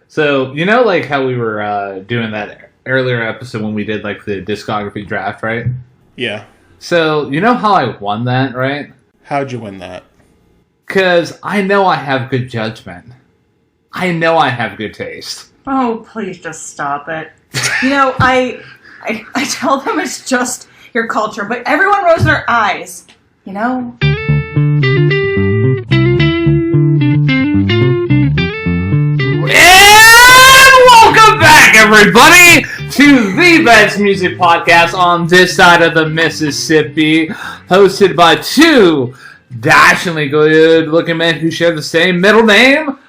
So, you know, like how we were doing that earlier episode when we did like the discography draft, right? Yeah. So, you know how I won that, right? How'd you win that? Because I know I have good judgment. I know I have good taste. Oh, please just stop it. You know, I tell them it's just your culture, but everyone rolls their eyes, you know? And welcome back, everybody, to the best music podcast on this side of the Mississippi, hosted by two dashingly good-looking men who share the same middle name.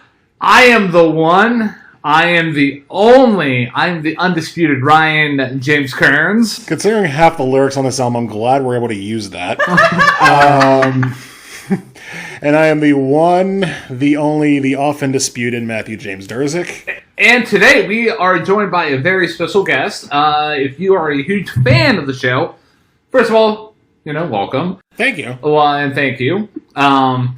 I am the one. I am the only. I'm the undisputed Ryan James Kearns. Considering half the lyrics on this album, I'm glad we're able to use that. And I am the one, the only, the often disputed Matthew James Durzik. And today we are joined by a very special guest. If you are a huge fan of the show, first of all, you know, welcome. Thank you. Well, and thank you. And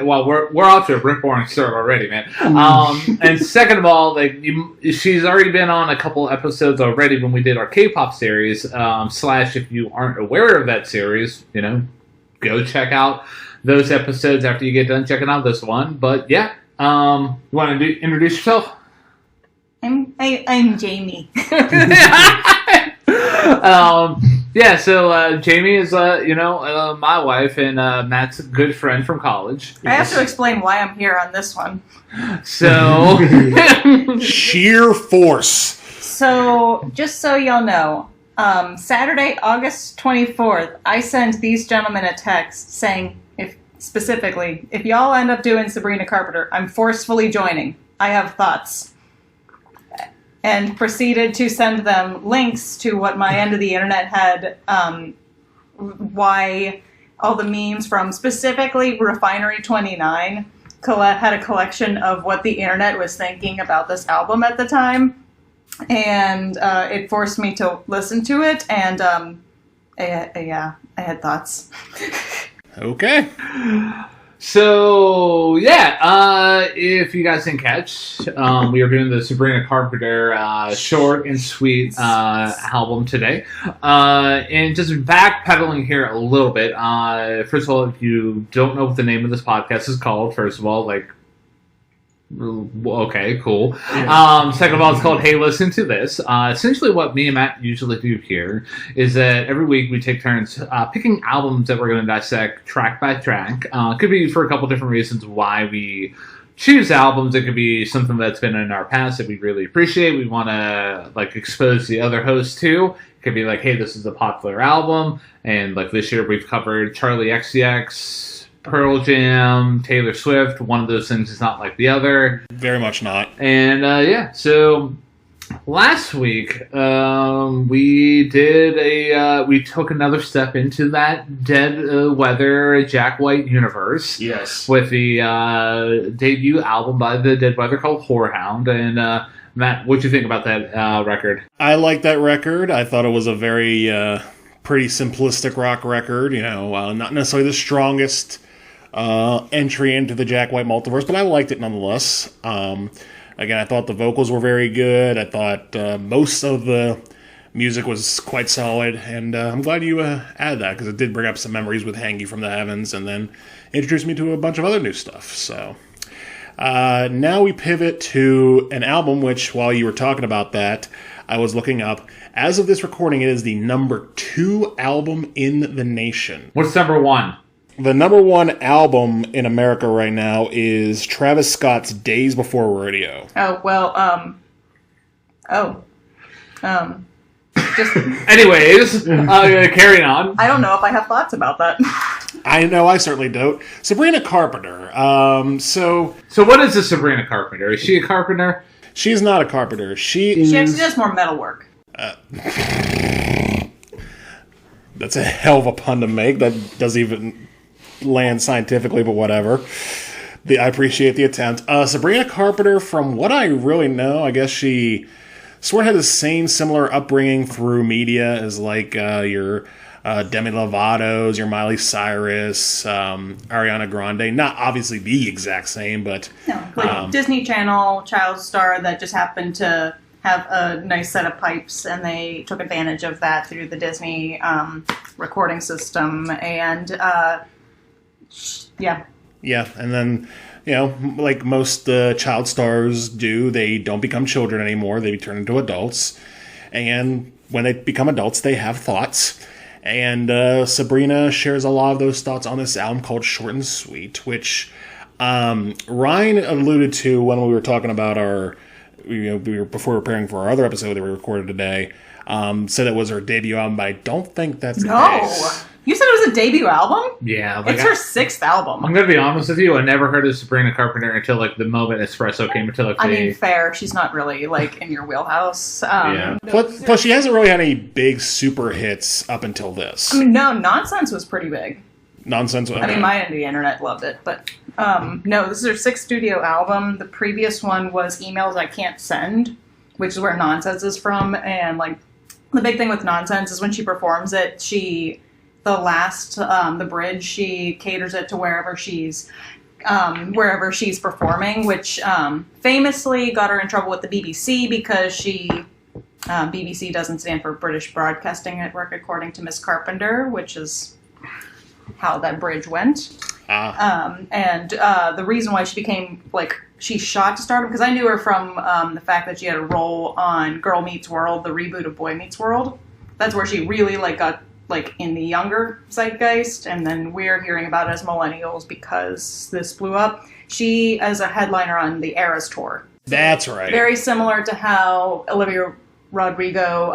well, we're off to a brick boring start already, man. And second of all, like she's already been on a couple episodes already when we did our K-pop series. Slash, if you aren't aware of that series, you know, go check out those episodes after you get done checking out this one. But yeah, you want to introduce yourself? I'm Jamie. Yeah, so Jamie is, my wife and Matt's a good friend from college. I have to explain why I'm here on this one. So... Sheer force. So, just so y'all know, Saturday, August 24th, I sent these gentlemen a text saying, if y'all end up doing Sabrina Carpenter, I'm forcefully joining. I have thoughts. And proceeded to send them links to what my end of the internet had, why all the memes from specifically Refinery 29 had a collection of what the internet was thinking about this album at the time. And it forced me to listen to it, and I had thoughts. Okay. So, yeah, if you guys didn't catch, we are doing the Sabrina Carpenter short and sweet album today. And just backpedaling here a little bit, first of all, if you don't know what the name of this podcast is called, first of all, like, okay, cool. Yeah. Second of all, it's called Hey, Listen to This. Essentially what me and Matt usually do here is that every week we take turns picking albums that we're going to dissect track by track. Could be for a couple different reasons why we choose albums. It could be something that's been in our past that we really appreciate. We want to like expose the other hosts to. It could be like, hey, this is a popular album. And like this year we've covered Charlie XCX, Pearl Jam, Taylor Swift. One of those things is not like the other. Very much not. And yeah, so last week we took another step into that Dead Weather Jack White universe. Yes. With the debut album by the Dead Weather called Whorehound. And Matt, what'd you think about that record? I like that record. I thought it was a very pretty simplistic rock record. You know, not necessarily the strongest entry into the Jack White multiverse, but I liked it nonetheless. Again, I thought the vocals were very good. I thought most of the music was quite solid, and I'm glad you added that, because it did bring up some memories with Hangy from the Heavens, and then introduced me to a bunch of other new stuff. So now we pivot to an album which, while you were talking about that, I was looking up. As of this recording, it is the number 2 album in the nation. What's number 1? The number 1 album in America right now is Travis Scott's Days Before Rodeo. Oh, well, just... Anyways, carrying on. I don't know if I have thoughts about that. I know, I certainly don't. Sabrina Carpenter. So what is a Sabrina Carpenter? Is she a carpenter? She's not a carpenter. She actually does more metal work. That's a hell of a pun to make. That doesn't even land scientifically, but whatever. I appreciate the attempt. Sabrina Carpenter, from what I really know, I guess she sort of had the same similar upbringing through media as like your Demi Lovato's, your Miley Cyrus, Ariana Grande. Not obviously the exact same, but No, like Disney Channel child star that just happened to have a nice set of pipes, and they took advantage of that through the Disney recording system. And yeah. Yeah, and then, like most child stars do, they don't become children anymore. They turn into adults. And when they become adults, they have thoughts. And Sabrina shares a lot of those thoughts on this album called Short and Sweet, which Ryan alluded to when we were talking about before preparing for our other episode that we recorded today. Said it was her debut album, but I don't think that's the case. You said it was a debut album? Yeah. It's her 6th album. I'm going to be honest with you. I never heard of Sabrina Carpenter until the moment Espresso came into I mean, fair. She's not really in your wheelhouse. Yeah. Plus, she hasn't really had any big super hits up until this. I mean, no, Nonsense was pretty big. Nonsense. Okay. I mean, my end of the internet loved it, but no, this is her 6th studio album. The previous one was Emails I Can't Send, which is where Nonsense is from. And the big thing with Nonsense is when she performs it, the bridge, she caters it to wherever she's performing, which famously got her in trouble with the BBC because BBC doesn't stand for British Broadcasting Network, according to Miss Carpenter, which is how that bridge went. And the reason why she became she shot to stardom, because I knew her from the fact that she had a role on Girl Meets World, the reboot of Boy Meets World. That's where she really got in the younger zeitgeist, and then we're hearing about it as millennials because this blew up. She as a headliner on the Eras tour. That's right. Very similar to how Olivia Rodrigo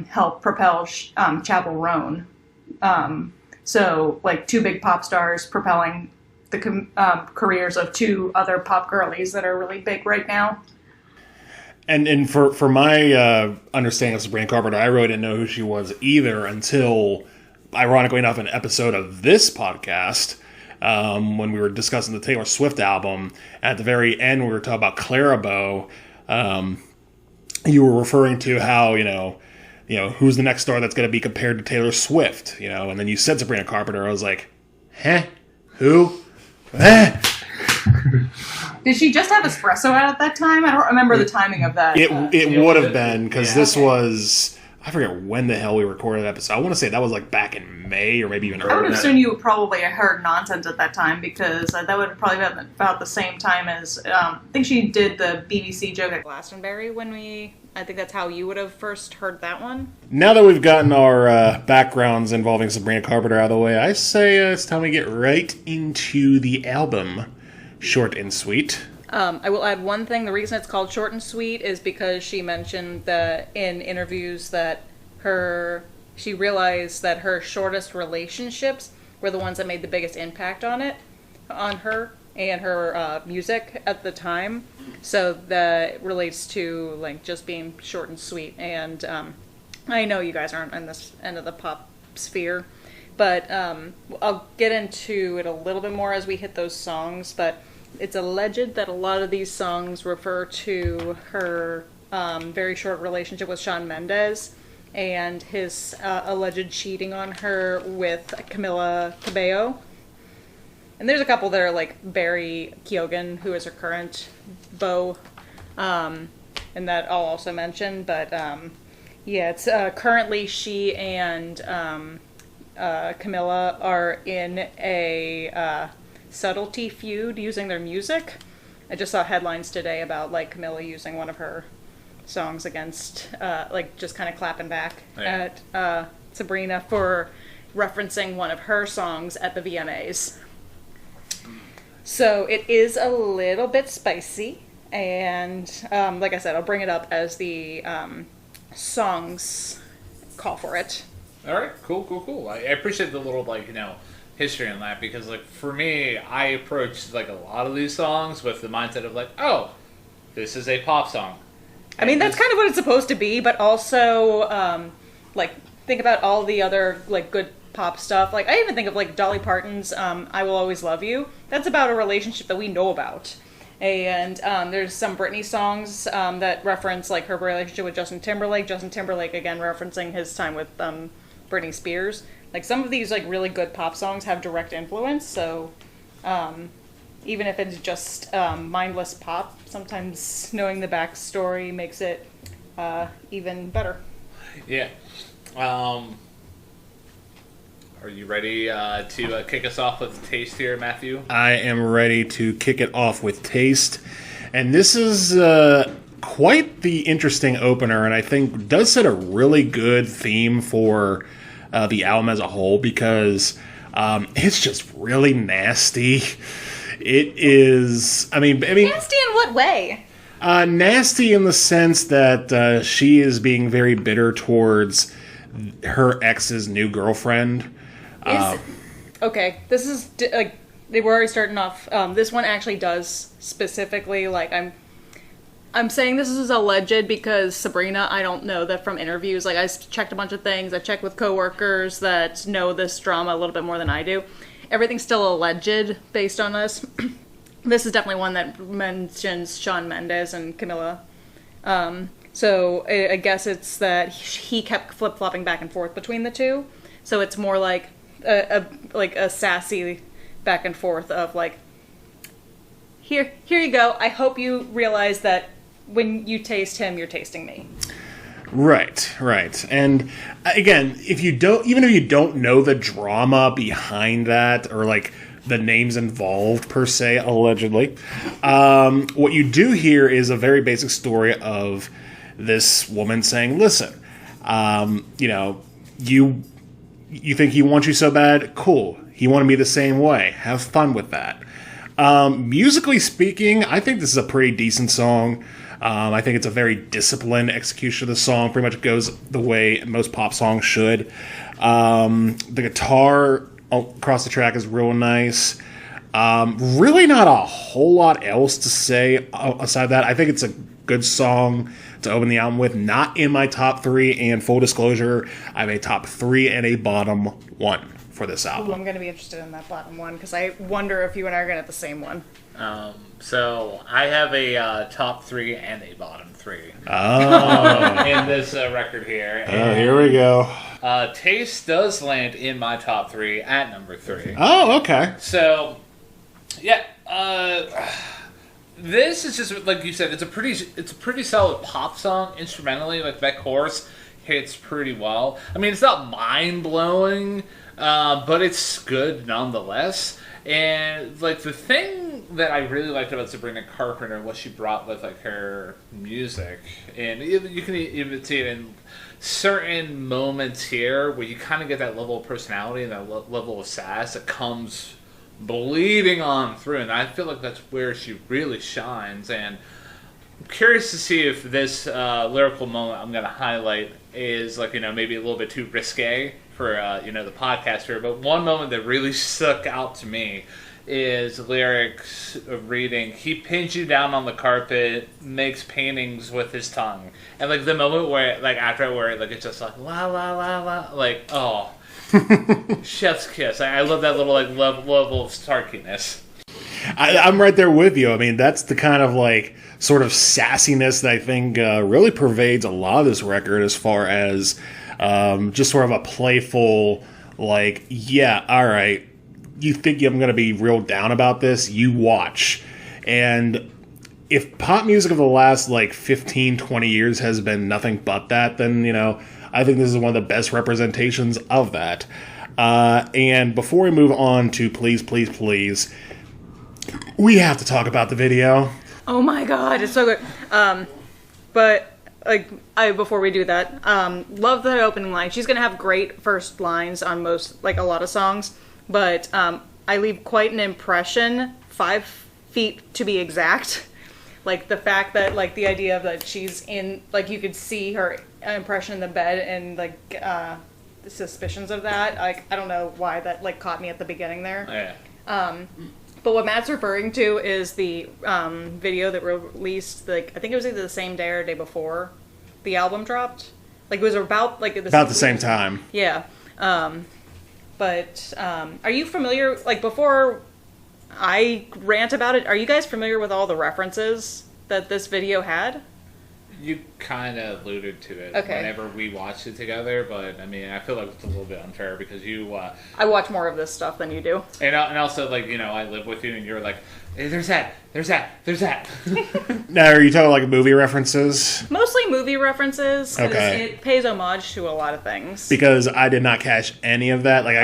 helped propel Chapel Roan. So, 2 big pop stars propelling the careers of 2 other pop girlies that are really big right now. And for my understanding of Sabrina Carpenter, I really didn't know who she was either until, ironically enough, an episode of this podcast when we were discussing the Taylor Swift album. At the very end, we were talking about Clarabow. You were referring to how, who's the next star that's going to be compared to Taylor Swift, and then you said Sabrina Carpenter. I was like, who? Did she just have Espresso out at that time? I don't remember the timing of that. It would have been, because this was, I forget when the hell we recorded that episode. I want to say that was back in May or maybe even earlier. I would assume you probably heard Nonsense at that time, because that would have probably been about the same time as, I think she did the BBC joke at Glastonbury I think that's how you would have first heard that one. Now that we've gotten our backgrounds involving Sabrina Carpenter out of the way, I say it's time to get right into the album, Short and Sweet. I will add one thing. The reason it's called Short and Sweet is because she mentioned that in interviews that she realized that her shortest relationships were the ones that made the biggest impact on her and her music at the time. So that relates to just being short and sweet. And I know you guys aren't on this end of the pop sphere, but I'll get into it a little bit more as we hit those songs. But it's alleged that a lot of these songs refer to her very short relationship with Shawn Mendes and his alleged cheating on her with Camila Cabello. And there's a couple that are Barry Keoghan, who is her current beau, and that I'll also mention. But it's currently she and Camila are in a subtlety feud using their music. I just saw headlines today about Camila using one of her songs against, just kind of clapping back at Sabrina for referencing one of her songs at the VMAs. So it is a little bit spicy, and like I said, I'll bring it up as the songs call for it. All right, cool. I appreciate the little history on that, because for me, I approach a lot of these songs with the mindset of oh, this is a pop song. I mean, that's kind of what it's supposed to be, but also think about all the other good pop stuff. I even think of Dolly Parton's I Will Always Love You. That's about a relationship that we know about. And there's some Britney songs that reference her relationship with Justin Timberlake. Justin Timberlake, again, referencing his time with Britney Spears. like some of these like really good pop songs have direct influence. So even if it's just mindless pop, sometimes knowing the backstory makes it even better. Yeah. Are you ready to kick us off with Taste here, Matthew? I am ready to kick it off with Taste. And this is quite the interesting opener, and I think does set a really good theme for the album as a whole, because it's just really nasty. It is, I mean, Nasty in what way? nasty in the sense that she is being very bitter towards her ex's new girlfriend. Okay, this is like they were already starting off. This one actually does specifically like I'm saying this is alleged because Sabrina, I don't know that from interviews. Like I checked a bunch of things. I checked with coworkers that know this drama a little bit more than I do. Everything's still alleged based on this. This is definitely one that mentions Shawn Mendes and Camilla. So I guess it's that he kept flip-flopping back and forth between the two. So it's more like a sassy back and forth of like, here you go. I hope you realize that when you taste him, you're tasting me. Right. And again, even if you don't know the drama behind that, or like the names involved per se, allegedly, what you do here is a very basic story of this woman saying, listen, you think he wants you so bad? Cool. He wanted me the same way. Have fun with that. Musically speaking, I think this is a pretty decent song. I think it's a very disciplined execution of the song. Pretty much goes the way most pop songs should. The guitar across the track is real nice. Really not a whole lot else to say aside that. I think it's a good song to open the album with. Not in my top 3, and full disclosure, I have a top 3 and a bottom 1 for this album. Ooh, I'm going to be interested in that bottom one, because I wonder if you and I are going to have the same one. So I have a top 3 and a bottom 3 in this record here. And here we go. Taste does land in my top 3 at number 3. Oh, okay. So, yeah, this is just like you said. It's a pretty solid pop song instrumentally. Like that chorus hits pretty well. I mean, it's not mind blowing, but it's good nonetheless. And like the thing that I really liked about Sabrina Carpenter, what she brought with like her music, and you can even see it in certain moments here where you kind of get that level of personality and that level of sass that comes bleeding on through, and I feel like that's where she really shines. And I'm curious to see if this lyrical moment I'm going to highlight is like, maybe a little bit too risque for the podcast here, but one moment that really stuck out to me is lyrics of reading, he pins you down on the carpet, makes paintings with his tongue. And like the moment where like after where like it's just like la la la la, like oh chef's kiss. I love that little like level of snarkiness. I'm right there with you. I mean, that's the kind of like sort of sassiness that I think really pervades a lot of this record, as far as just sort of a playful, like, yeah, all right, you think I'm going to be real down about this? You watch. And if pop music of the last like 15, 20 years has been nothing but that, then, I think this is one of the best representations of that. And before we move on to Please, Please, Please, we have to talk about the video. Oh my god, it's so good. But before we do that, love the opening line. She's gonna have great first lines on most, like a lot of songs, but I leave quite an impression, 5 feet to be exact. Like the fact that like the idea of that she's in, like you could see her impression in the bed, and like the suspicions of that. Like I don't know why that like caught me at the beginning there. Yeah. But what Matt's referring to is the video that released, like I think it was either the same day or the day before the album dropped. Like it was about like about the same time. Yeah. But are you familiar? Like before I rant about it, are you guys familiar with all the references that this video had? You kind of alluded to it Okay. whenever we watched it together, but I mean, I feel like it's a little bit unfair because you, I watch more of this stuff than you do. and also like I live with you, and you're like, hey, there's that. Now, are you talking like movie references? Mostly movie references, because Okay. it pays homage to a lot of things. Because I did not catch any of that. Like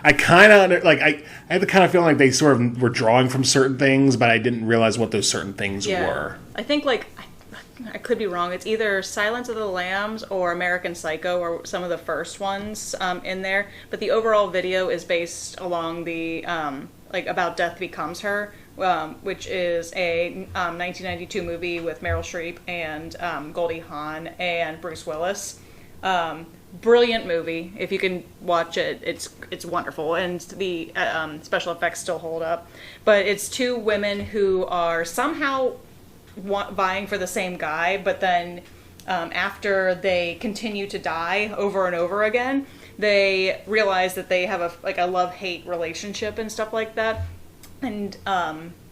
I kind of I had the kind of feeling like they sort of were drawing from certain things, but I didn't realize what those certain things were. I think I could be wrong. It's either Silence of the Lambs or American Psycho or some of the first ones in there. But the overall video is based along the about Death Becomes Her, which is a 1992 movie with Meryl Streep and Goldie Hawn and Bruce Willis. Brilliant movie. If you can watch it, it's wonderful, and the special effects still hold up. But it's two women who are somehow vying for the same guy, but then after they continue to die over and over again, they realize that they have a love-hate relationship and stuff like that. And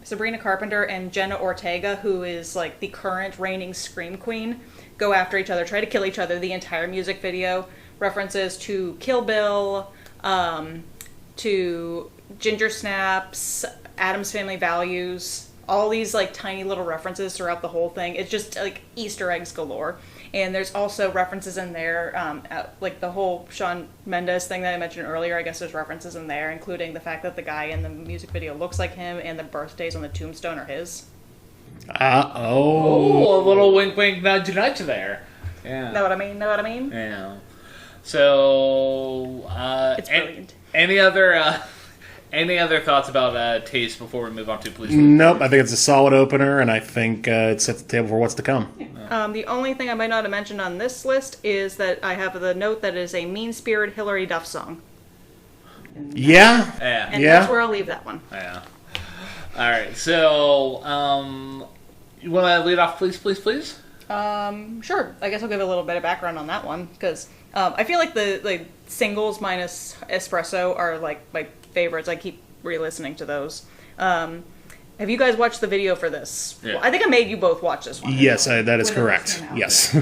Sabrina Carpenter and Jenna Ortega, who is like the current reigning Scream Queen, go after each other, try to kill each other. The entire music video references to Kill Bill, to Ginger Snaps, Addams Family Values, all these like tiny little references throughout the whole thing. It's just like Easter eggs galore. And there's also references in there, like the whole Shawn Mendes thing that I mentioned earlier. I guess there's references in there, including the fact that the guy in the music video looks like him and the birthdays on the tombstone are his. Oh, a little wink, wink, nudge, nudge there. Yeah. Know what I mean? Yeah. So, It's brilliant. Any other thoughts about Taste before we move on to Please? Nope, I think it's a solid opener, and I think it sets the table for what's to come. The only thing I might not have mentioned on this list is that I have the note that it is a mean-spirited Hillary Duff song. Yeah. Yeah. And that's where I'll leave that one. Yeah. All right. So, you want to lead off, please? Sure. I guess I'll give a little bit of background on that one, because I feel like the singles minus Espresso are like my favorites. I keep re-listening to those. Have you guys watched the video for this? Yeah. Well, I think I made you both watch this one. Yes, that is When it correct. came out. Yes.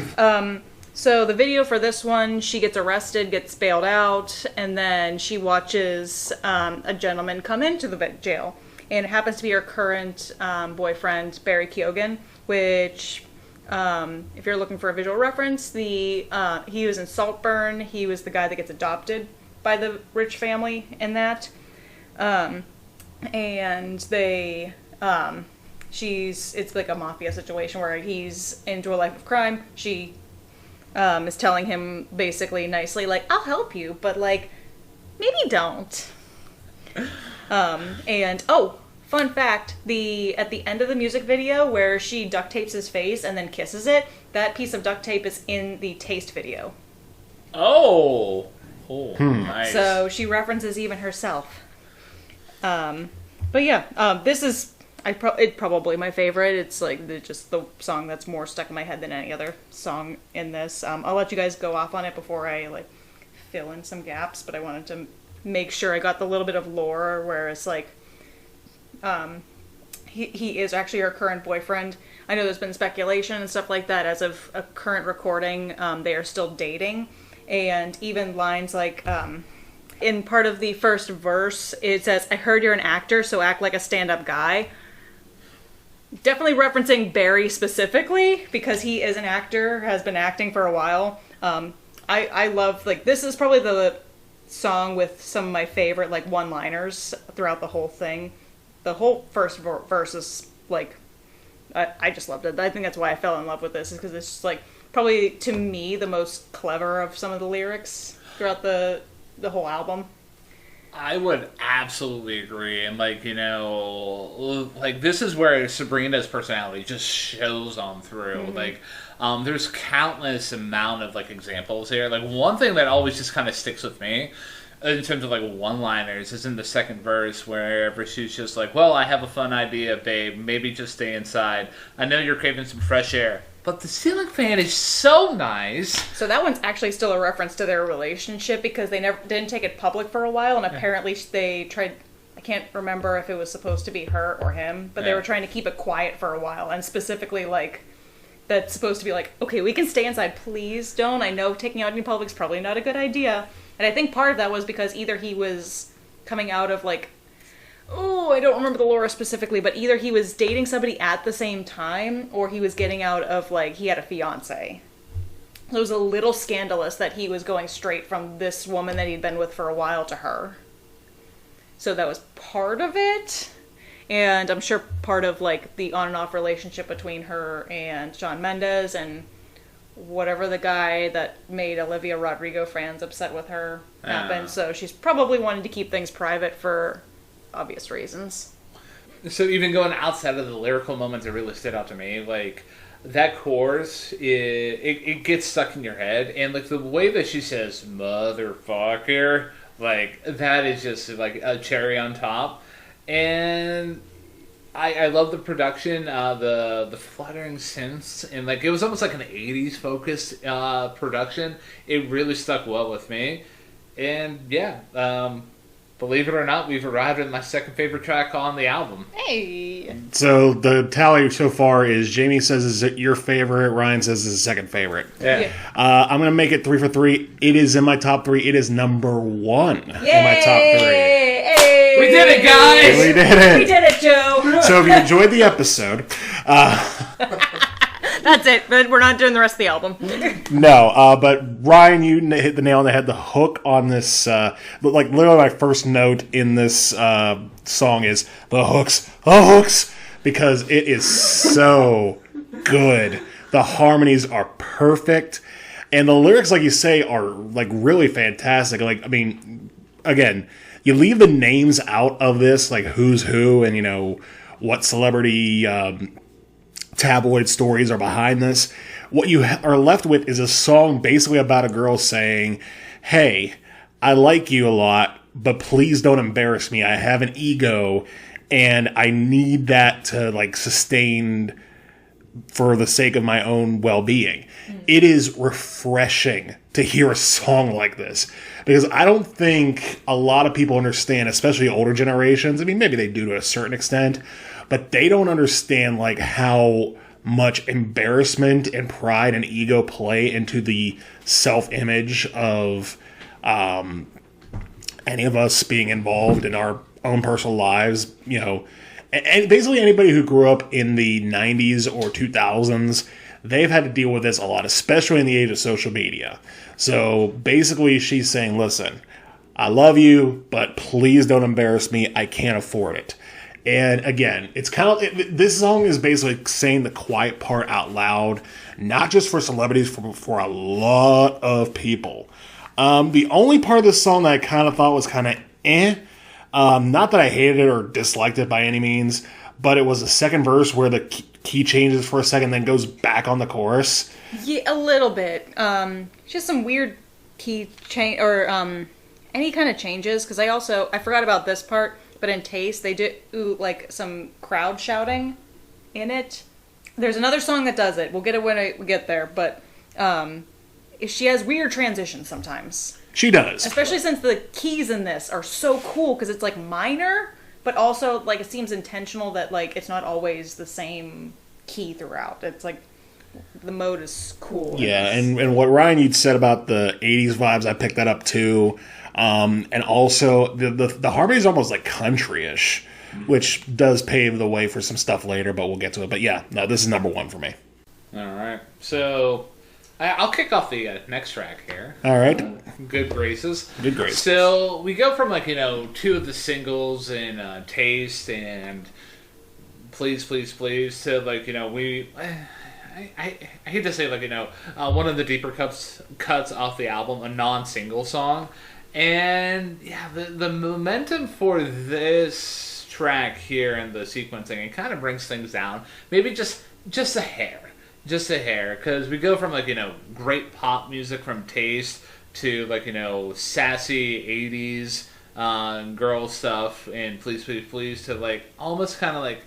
So the video for this one, she gets arrested, gets bailed out, and then she watches a gentleman come into the jail. And it happens to be her current boyfriend, Barry Keoghan, which, if you're looking for a visual reference, he was in Saltburn. He was the guy that gets adopted by the rich family in that. And they... it's like a mafia situation where he's into a life of crime. She is telling him basically nicely, like, I'll help you, but like, maybe don't. And fun fact, at the end of the music video where she duct tapes his face and then kisses it, that piece of duct tape is in the Taste video. Oh, nice. So she references even herself. But yeah, this is it's probably my favorite. It's like just the song that's more stuck in my head than any other song in this. I'll let you guys go off on it before I like fill in some gaps, but I wanted to make sure I got the little bit of lore where it's like he is actually her current boyfriend. I know there's been speculation and stuff like that. As of a current recording, they are still dating, and even lines like in part of the first verse, it says, I heard you're an actor, so act like a stand-up guy. Definitely referencing Barry specifically, because he is an actor, has been acting for a while. I love, like, this is probably the song with some of my favorite, like, one-liners throughout the whole thing. The whole first verse is, like, I just loved it. I think that's why I fell in love with this, is because it's just, like, probably, to me, the most clever of some of the lyrics throughout the whole album. I would absolutely agree, and like this is where Sabrina's personality just shows on through. Mm-hmm. There's countless amount of like examples here. Like one thing that always just kind of sticks with me in terms of like one-liners is in the second verse, wherever she's just like, "Well, I have a fun idea, babe. Maybe just stay inside. I know you're craving some fresh air." But the ceiling fan is so nice. So that one's actually still a reference to their relationship, because they didn't take it public for a while, and apparently they tried. I can't remember if it was supposed to be her or him, but they were trying to keep it quiet for a while, and specifically like that's supposed to be like, okay, we can stay inside, please don't. I know taking out in public is probably not a good idea. And I think part of that was because either he was coming out of like, oh, I don't remember the lore specifically, but either he was dating somebody at the same time, or he was getting out of, like, he had a fiance. So it was a little scandalous that he was going straight from this woman that he'd been with for a while to her. So that was part of it. And I'm sure part of, like, the on and off relationship between her and Shawn Mendes and whatever the guy that made Olivia Rodrigo fans upset with her happened. So she's probably wanting to keep things private for obvious reasons. So even going outside of the lyrical moments that really stood out to me, like that chorus, it gets stuck in your head, and like the way that she says "motherfucker," like that is just like a cherry on top. And I love the production, the fluttering synths, and like it was almost like an '80s focused production. It really stuck well with me, and yeah. Believe it or not, we've arrived at my second favorite track on the album. Hey! So the tally so far is Jamie says is it your favorite, Ryan says is his second favorite. Yeah. I'm going to make it 3 for 3. It is in my top 3. It is number 1 in my top 3. Hey! We did it, guys! We did it! We did it, Joe! So if you enjoyed the episode... That's it, but we're not doing the rest of the album. No, but Ryan, you hit the nail on the head. The hook on this, like literally my first note in this song is the hooks, because it is so good. The harmonies are perfect, and the lyrics, like you say, are like really fantastic. Like, I mean, again, you leave the names out of this, like who's who, and you know what celebrity. Tabloid stories are behind this. What you are left with is a song basically about a girl saying, hey, I like you a lot, but please don't embarrass me. I have an ego, and I need that to like sustain for the sake of my own well-being. It is refreshing to hear a song like this, because I don't think a lot of people understand, especially older generations. I mean, maybe they do to a certain extent, but they don't understand like how much embarrassment and pride and ego play into the self-image of any of us being involved in our own personal lives. You know, and basically anybody who grew up in the 90s or 2000s, they've had to deal with this a lot, especially in the age of social media. So basically she's saying, listen, I love you, but please don't embarrass me. I can't afford it. And again, it's kind of, this song is basically saying the quiet part out loud, not just for celebrities, for a lot of people. The only part of this song that I kind of thought was kind of not that I hated it or disliked it by any means, but it was the second verse where the key changes for a second, then goes back on the chorus. Yeah, a little bit. Just some weird key change, or any kind of changes, because I forgot about this part. But in Taste, they do like some crowd shouting in it. There's another song that does it. We'll get it when we get there. But she has weird transitions sometimes. She does. Especially since the keys in this are so cool, because it's like minor, but also like it seems intentional that like it's not always the same key throughout. It's like the mode is cool. Yeah, and what Ryan you'd said about the 80s vibes, I picked that up too. And also, the harmony is almost like country-ish, which does pave the way for some stuff later, but we'll get to it. But yeah, no, this is number 1 for me. All right. So I'll kick off the next track here. All right. Good graces. Good graces. So we go from, like, you know, 2 of the singles in Taste and Please, Please, Please to, like, you know, I hate to say, like, you know, one of the deeper cuts off the album, a non-single song. And yeah, the momentum for this track here and the sequencing, it kind of brings things down. Maybe just a hair, because we go from, like, you know, great pop music from Taste to, like, you know, sassy 80s girl stuff and Please, Please, Please to, like, almost kind of like,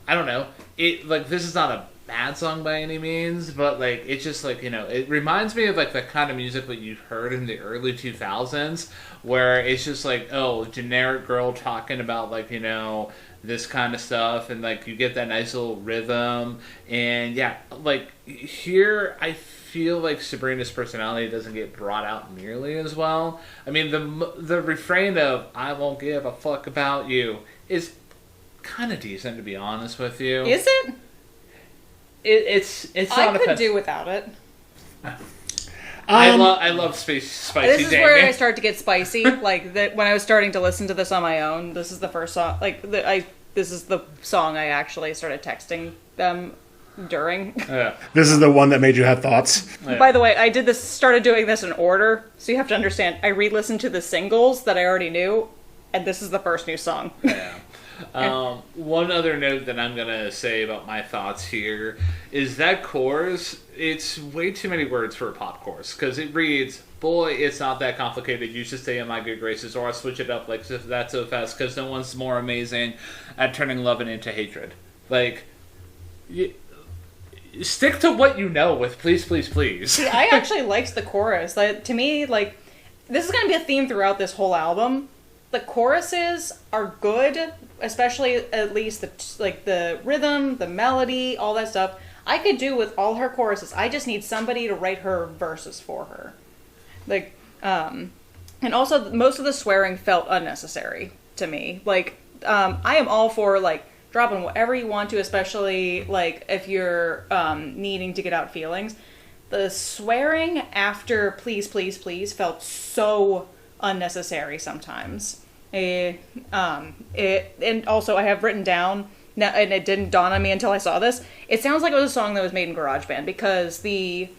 I don't know, it, like, this is not a bad song by any means, but like it's just like, you know, it reminds me of like the kind of music that you heard in the early 2000s, where it's just like, oh, generic girl talking about, like, you know, this kind of stuff, and like you get that nice little rhythm, and yeah, like here I feel like Sabrina's personality doesn't get brought out nearly as well. I mean, the refrain of "I won't give a fuck about you" is kind of decent, to be honest with you. Is it? It's I not could do without it. I love spicy. This is Jamie. where I start to get spicy. Like when I was starting to listen to this on my own, this is the first song. This is the song I actually started texting them during. Yeah. This is the one that made you have thoughts. Yeah. By the way, I started doing this in order, so you have to understand. I re-listened to the singles that I already knew, and this is the first new song. Yeah. One other note that I'm gonna say about my thoughts here is that chorus. It's way too many words for a pop chorus because it reads, "Boy, it's not that complicated. You should stay in my good graces, or I'll switch it up like that so fast because no one's more amazing at turning love into hatred." Like, stick to what you know with "Please, Please, Please." See, I actually liked the chorus. Like, to me, like, this is gonna be a theme throughout this whole album. The choruses are good, especially at least the rhythm, the melody, all that stuff. I could do with all her choruses. I just need somebody to write her verses for her. Like, and also most of the swearing felt unnecessary to me. Like, I am all for like dropping whatever you want to, especially like if you're needing to get out feelings. The swearing after "please, please, please" felt so unnecessary sometimes. And also I have written down now, and it didn't dawn on me until I saw this. It sounds like it was a song that was made in GarageBand because I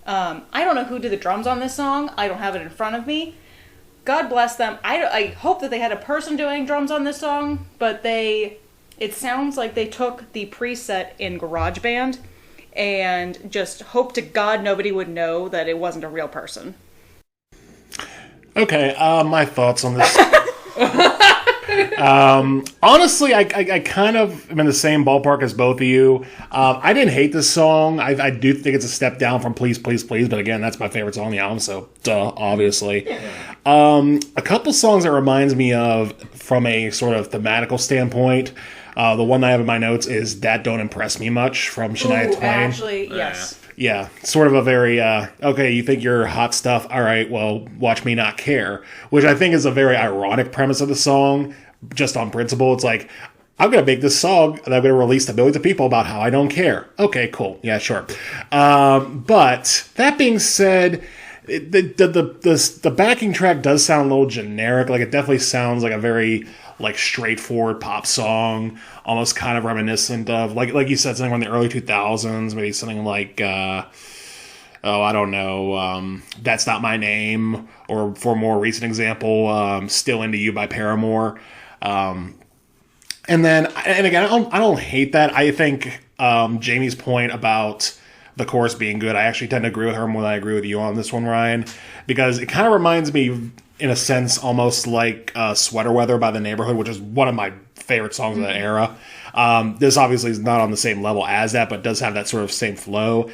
don't know who did the drums on this song. I don't have it in front of me. God bless them. I hope that they had a person doing drums on this song, but it sounds like they took the preset in GarageBand and just hope to God nobody would know that it wasn't a real person. Okay, my thoughts on this. Honestly, I kind of am in the same ballpark as both of you. I didn't hate this song. I do think it's a step down from "Please, Please, Please," but again, that's my favorite song on the album, so duh, obviously. A couple songs that reminds me of from a sort of thematical standpoint. The one I have in my notes is "That Don't Impress Me Much" from Shania Twain. Actually, yes. Yeah, sort of a very, okay, you think you're hot stuff, all right, well, watch me not care, which I think is a very ironic premise of the song, just on principle. It's like, I'm going to make this song, and I'm going to release to millions of people about how I don't care. Okay, cool, yeah, sure. But, that being said, the backing track does sound a little generic, like it definitely sounds like a very like straightforward pop song, almost kind of reminiscent of like you said, something from the early 2000s, maybe something like I don't know, That's Not My Name, or for a more recent example, Still Into You by Paramore. And again, I don't hate that. I think Jamie's point about the chorus being good, I actually tend to agree with her more than I agree with you on this one, Ryan, because it kind of reminds me, in a sense, almost like Sweater Weather by The Neighborhood, which is one of my favorite songs of that era. This obviously is not on the same level as that, but does have that sort of same flow.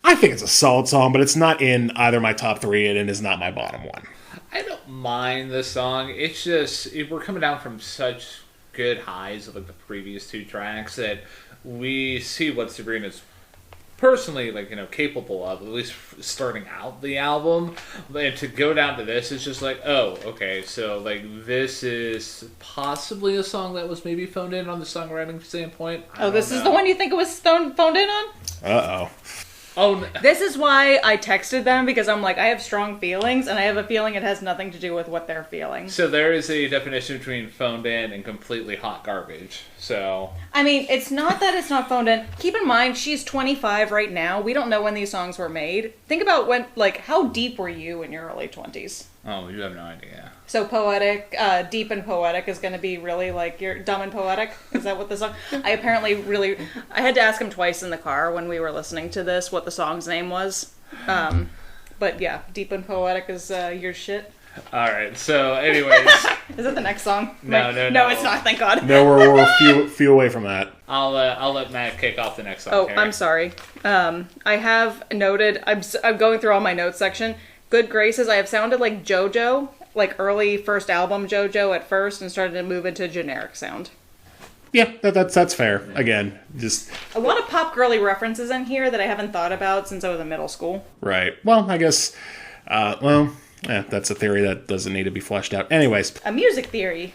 I think it's a solid song, but it's not in either my top three, and it is not my bottom one. I don't mind the song. It's just, we're coming down from such good highs of like the previous two tracks that we see what Sabrina's personally, like, capable of, at least starting out the album. And to go down to this, it's just like, oh, okay, so, like, this is possibly a song that was maybe phoned in on the songwriting standpoint. This is the one you think it was phoned in on? Uh-oh. Oh, this is why I texted them, because I'm like, I have strong feelings, and I have a feeling it has nothing to do with what they're feeling. So there is a definition between phoned in and completely hot garbage. So I mean, it's not that it's not phoned in. Keep in mind, she's 25 right now. We don't know when these songs were made. Think about how deep were you in your early 20s? Oh, you have no idea. So Poetic, Deep and Poetic is going to be really like you're Dumb and Poetic? Is that what the song? I had to ask him twice in the car when we were listening to this what the song's name was. But yeah, Deep and Poetic is your shit. All right. So, anyways, is it the next song? No, it's not. Thank God. No, we're a few away from that. I'll let Matt kick off the next song. Oh, Harry. I'm sorry. I have noted. I'm going through all my notes section. Good Graces. I have sounded like JoJo, like early first album JoJo at first, and started to move into generic sound. Yeah, that's fair. Again, just A lot of pop girly references in here that I haven't thought about since I was in middle school. right. Well, I guess. That's a theory that doesn't need to be fleshed out. Anyways, A music theory.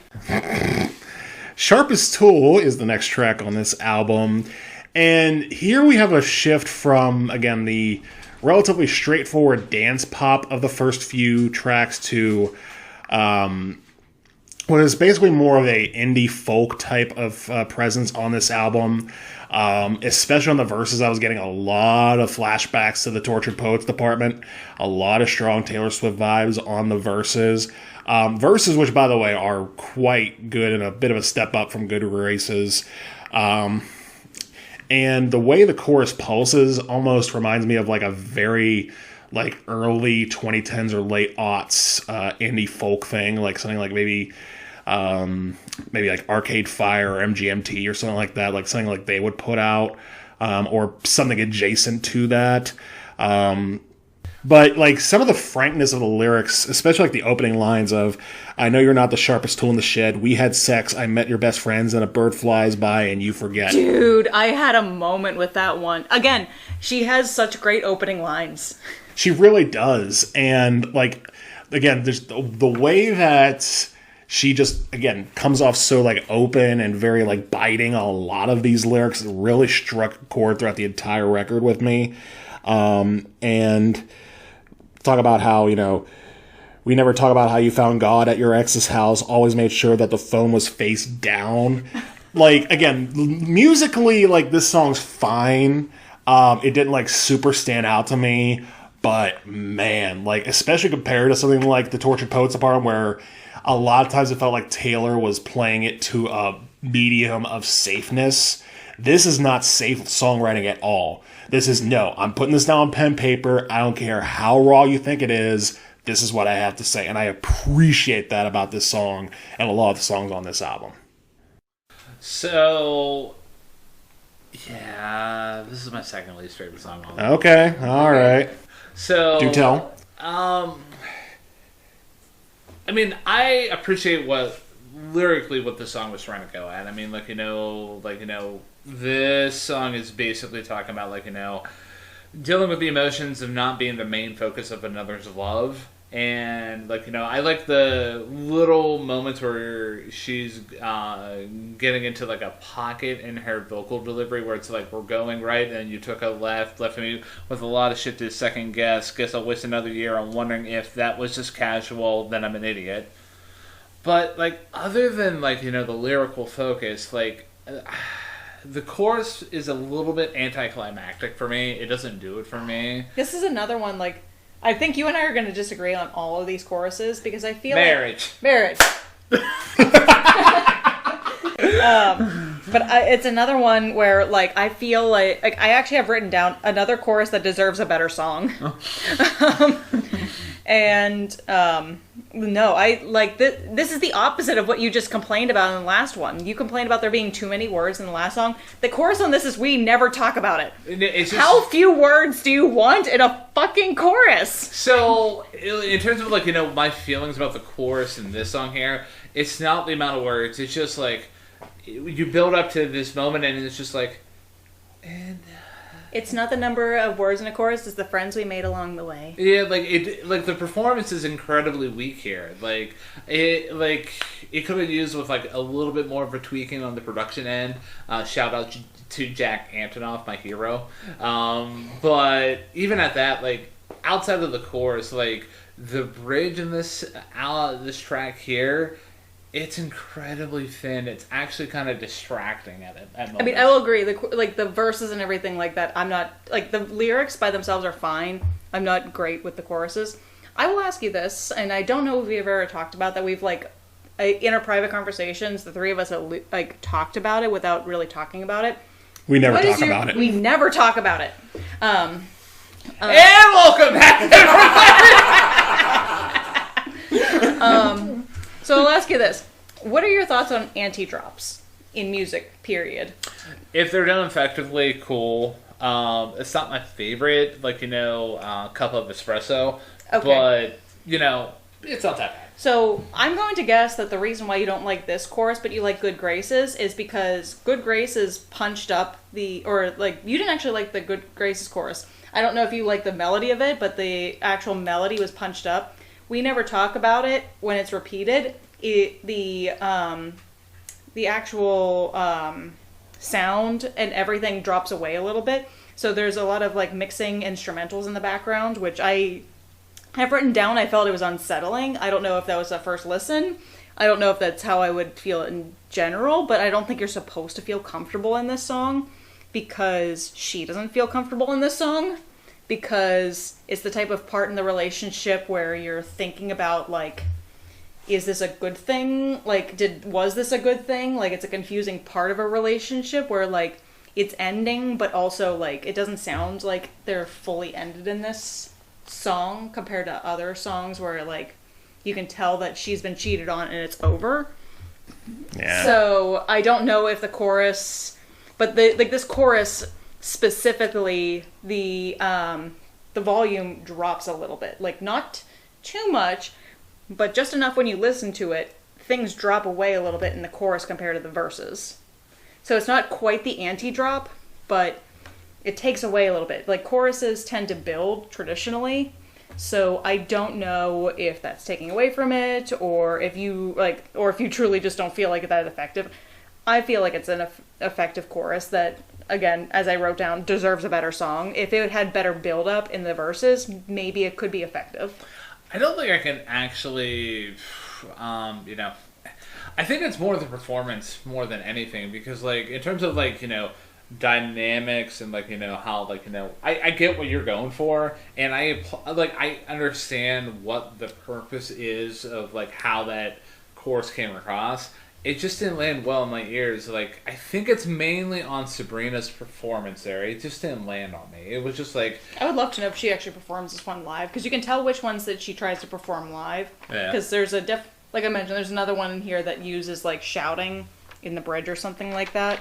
Sharpest Tool is the next track on this album, and here we have a shift from, again, the relatively straightforward dance pop of the first few tracks to what is basically more of a indie folk type of presence on this album. Especially on the verses, I was getting a lot of flashbacks to the Tortured Poets department. A lot of strong Taylor Swift vibes on the verses. Verses, which, by the way, are quite good and a bit of a step up from Good Graces. And the way the chorus pulses almost reminds me of like a very like early 2010s or late aughts indie folk thing, like something like maybe like Arcade Fire or MGMT or something like that, like something like they would put out, or something adjacent to that. But like some of the frankness of the lyrics, especially like the opening lines of, I know you're not the sharpest tool in the shed, we had sex, I met your best friends, and a bird flies by and you forget. Dude, I had a moment with that one. Again, she has such great opening lines. She really does. And like, again, there's the way that she just, again, comes off so like open and very like biting on a lot of these lyrics. It really struck a chord throughout the entire record with me. And talk about how, we never talk about how you found God at your ex's house, always made sure that the phone was face down. Like, again, musically, like, this song's fine. It didn't, like, super stand out to me. But, man, like, especially compared to something like The Tortured Poets Department, where a lot of times it felt like Taylor was playing it to a medium of safeness. This is not safe songwriting at all. This is, no, I'm putting this down on pen and paper. I don't care how raw you think it is. This is what I have to say. And I appreciate that about this song and a lot of the songs on this album. So, yeah, this is my second least favorite song on the Okay, all right. So, do tell. I mean, I appreciate lyrically what the song was trying to go at. I mean, this song is basically talking about, dealing with the emotions of not being the main focus of another's love. And, I like the little moments where she's getting into, a pocket in her vocal delivery where it's we're going right, and you took a left me with a lot of shit to second guess. Guess I'll waste another year. I'm wondering if that was just casual, then I'm an idiot. But, other than, the lyrical focus, the chorus is a little bit anticlimactic for me. It doesn't do it for me. This is another one, I think you and I are going to disagree on all of these choruses because I feel Marriage. But it's another one where, I feel like I actually have written down another chorus that deserves a better song. No, this is the opposite of what you just complained about in the last one. You complained about there being too many words in the last song. The chorus on this is we never talk about it. It's just, how few words do you want in a fucking chorus? So, in terms of, my feelings about the chorus in this song here, it's not the amount of words. It's just, you build up to this moment and it's just and... It's not the number of words in a chorus, it's the friends we made along the way. Yeah, the performance is incredibly weak here. It could have used with a little bit more of a tweaking on the production end. Shout out to Jack Antonoff, my hero. But even at that, outside of the chorus, the bridge in this track here, it's incredibly thin. It's actually kind of distracting at moments. I mean, I will agree. The verses and everything like that, I'm not... the lyrics by themselves are fine. I'm not great with the choruses. I will ask you this, and I don't know if we've ever talked about that. We've, in our private conversations, the three of us have, talked about it without really talking about it. We never talk about it. We never talk about it. And welcome back, So I'll ask you this. What are your thoughts on anti-drops in music, period? If they're done effectively, cool. It's not my favorite, cup of espresso. Okay. But, it's not that bad. So I'm going to guess that the reason why you don't like this chorus, but you like Good Graces, is because Good Graces punched up you didn't actually like the Good Graces chorus. I don't know if you like the melody of it, but the actual melody was punched up. We never talk about it when it's repeated. The actual sound and everything drops away a little bit. So there's a lot of like mixing instrumentals in the background, which I have written down. I felt it was unsettling. I don't know if that was a first listen. I don't know if that's how I would feel in general, but I don't think you're supposed to feel comfortable in this song because she doesn't feel comfortable in this song because it's the type of part in the relationship where you're thinking about like, is this a good thing? Like, was this a good thing? Like, it's a confusing part of a relationship where like it's ending, but also like it doesn't sound like they're fully ended in this song compared to other songs where like you can tell that she's been cheated on and it's over. Yeah. So I don't know if the chorus, but this chorus specifically, the volume drops a little bit, like not too much, but just enough when you listen to it, things drop away a little bit in the chorus compared to the verses. So it's not quite the anti-drop, but it takes away a little bit. Like choruses tend to build traditionally, so I don't know if that's taking away from it, or if you truly just don't feel like that effective. I feel like it's an effective chorus that, again, as I wrote down, deserves a better song. If it had better build-up in the verses, maybe it could be effective. I don't think I can actually, I think it's more the performance more than anything, because like in terms of like, dynamics and like, how like, I get what you're going for, and I understand what the purpose is of like how that chorus came across. It just didn't land well in my ears. Like, I think it's mainly on Sabrina's performance there. It just didn't land on me. It was just like... I would love to know if she actually performs this one live, because you can tell which ones that she tries to perform live. Yeah. Because there's like I mentioned, there's another one in here that uses like shouting in the bridge or something like that.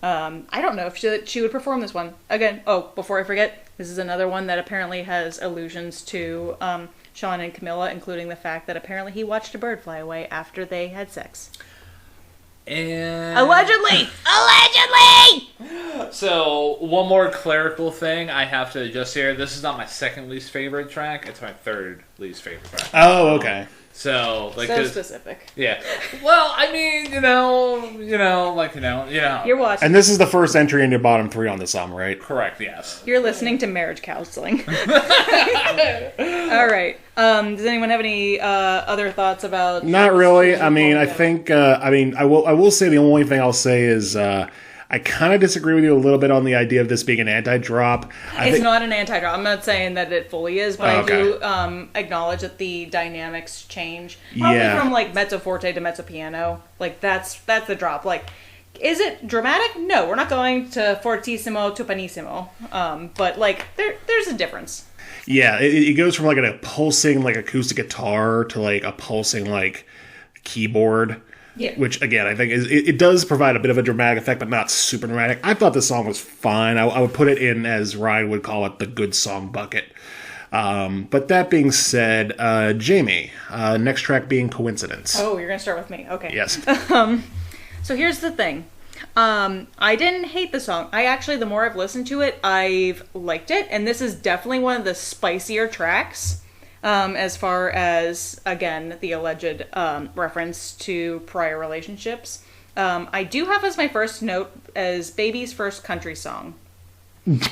I don't know if she would perform this one. Again, before I forget, this is another one that apparently has allusions to Sean and Camilla, including the fact that apparently he watched a bird fly away after they had sex. And Allegedly! So, one more clerical thing I have to adjust here. This is not my second least favorite track. It's my third least favorite track. Oh, okay. So, like, so specific. Yeah. Well, I mean, You're watching. And this is the first entry in your bottom three on this album, right? Correct, yes. You're listening to marriage counseling. All right. Does anyone have any other thoughts about... Not really. I mean, I think, I will say the only thing I'll say is, I kind of disagree with you a little bit on the idea of this being an anti-drop. It's not an anti-drop. I'm not saying that it fully is, but okay. I do acknowledge that the dynamics change. Probably from like mezzo forte to mezzo piano. Like that's the drop. Like, is it dramatic? No, we're not going to fortissimo to pianissimo. But like there's a difference. Yeah, it goes from like a pulsing like acoustic guitar to like a pulsing like keyboard. Yeah. Which, again, I think it does provide a bit of a dramatic effect, but not super dramatic. I thought the song was fine. I would put it in, as Ryan would call it, the good song bucket. But that being said, Jamie, next track being Coincidence. Oh, you're going to start with me. Okay. Yes. So here's the thing. I didn't hate the song. The more I've listened to it, I've liked it. And this is definitely one of the spicier tracks. As far as, again, the alleged reference to prior relationships. I do have as my first note as Baby's first country song. But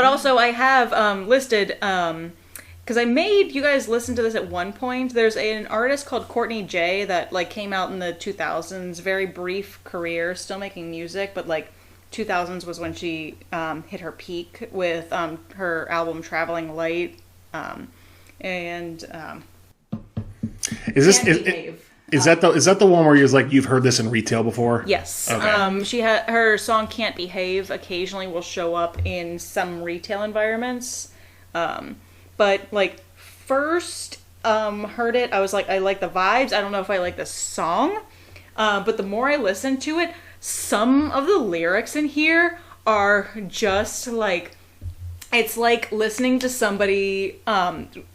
also I have listed, because I made you guys listen to this at one point. There's an artist called Courtney J that like came out in the 2000s, very brief career, still making music, but like 2000s was when she hit her peak with her album Traveling Light, is that the one where you're like, you've heard this in retail before? Yes. Okay. She had her song Can't Behave occasionally will show up in some retail environments, but like first heard it, I was like, I like the vibes. I don't know if I like the song, but the more I listened to it, some of the lyrics in here are just like, It's like listening to somebody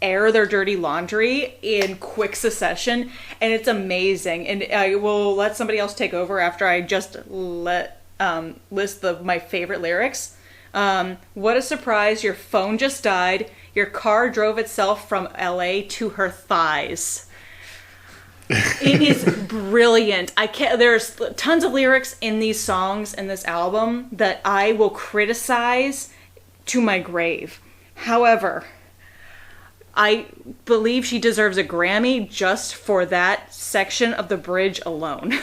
air their dirty laundry in quick succession, and it's amazing. And I will let somebody else take over after I just list my favorite lyrics. What a surprise, your phone just died. Your car drove itself from LA to her thighs. It is brilliant. There's tons of lyrics in these songs in this album that I will criticize to my grave. However, I believe she deserves a Grammy just for that section of the bridge alone.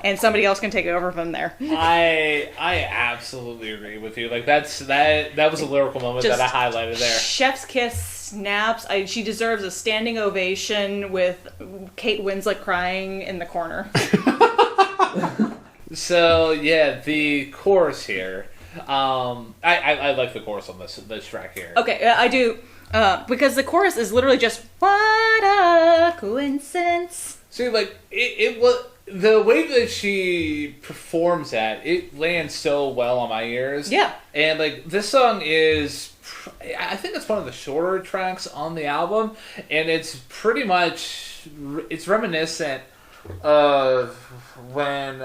And somebody else can take it over from there. I absolutely agree with you. Like that was a lyrical moment Just that I highlighted there. Chef's kiss, snaps. She deserves a standing ovation with Kate Winslet crying in the corner. So yeah, the chorus here. I like the chorus on this track here. Okay, I do. Because the chorus is literally just, what a coincidence. See, like, it was... The way that she performs that, it lands so well on my ears. Yeah. And, like, this song is... I think it's one of the shorter tracks on the album. And it's pretty much... It's reminiscent of when...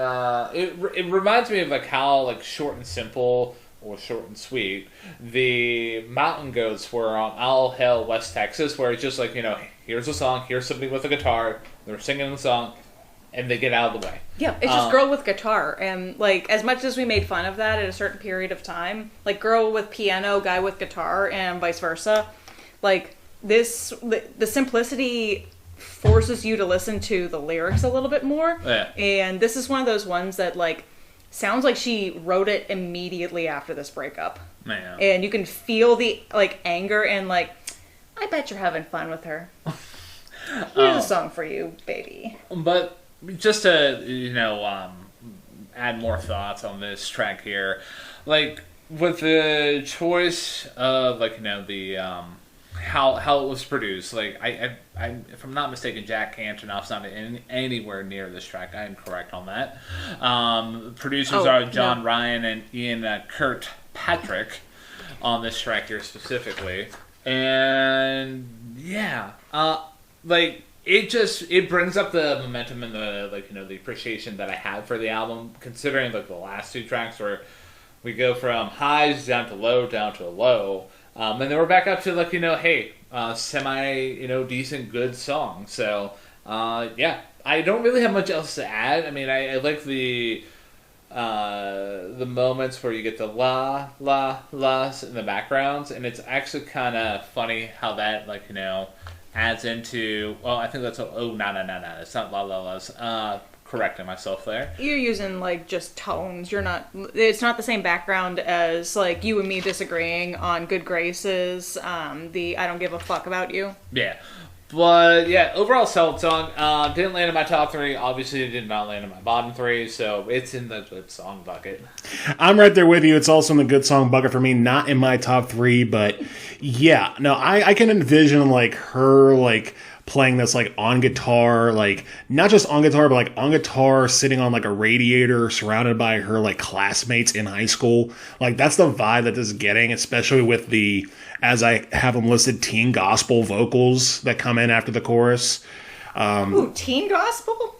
It reminds me of, like, how, like, short and simple... or short and sweet, the Mountain Goats were on All Hail West Texas, where it's just like, you know, here's a song, here's somebody with a guitar, they're singing the song, and they get out of the way. Yeah, it's just girl with guitar. And, like, as much as we made fun of that at a certain period of time, like, girl with piano, guy with guitar, and vice versa, like, the simplicity forces you to listen to the lyrics a little bit more. Yeah. And this is one of those ones that, like, sounds like she wrote it immediately after this breakup. Man. And you can feel the, like, anger and, like, I bet you're having fun with her. Here's a song for you, baby. But just to, you know, add more thoughts on this track here, like, with the choice of, like, you know, the, how it was produced, like, I if I'm not mistaken, Jack Antonoff's not anywhere near this track. I am correct on that. Producers are John Ryan and Ian Kirkpatrick on this track here specifically, and yeah, like it brings up the momentum and the, like, you know, the appreciation that I had for the album, considering, like, the last two tracks where we go from highs down to low. And then we're back up to, like, you know, hey, semi, you know, decent, good song. So, yeah, I don't really have much else to add. I mean, I like the moments where you get the la's in the backgrounds, and it's actually kind of funny how that, like, you know, adds into, well, I think that's, no, it's not la's, correcting myself there. You're using, like, just tones. It's not the same background as, like, you and me disagreeing on Good Graces, the I don't give a fuck about you. Yeah. But, yeah, overall solid song. Didn't land in my top three. Obviously, it did not land in my bottom three, so it's in the good song bucket. I'm right there with you. It's also in the good song bucket for me. Not in my top three, but yeah. No, I can envision, like, her, like, playing this, like, on guitar, like, not just on guitar, but, like, on guitar, sitting on, like, a radiator, surrounded by her, like, classmates in high school. Like, that's the vibe that this is getting, especially with the, as I have them listed, teen gospel vocals that come in after the chorus. Ooh, teen gospel?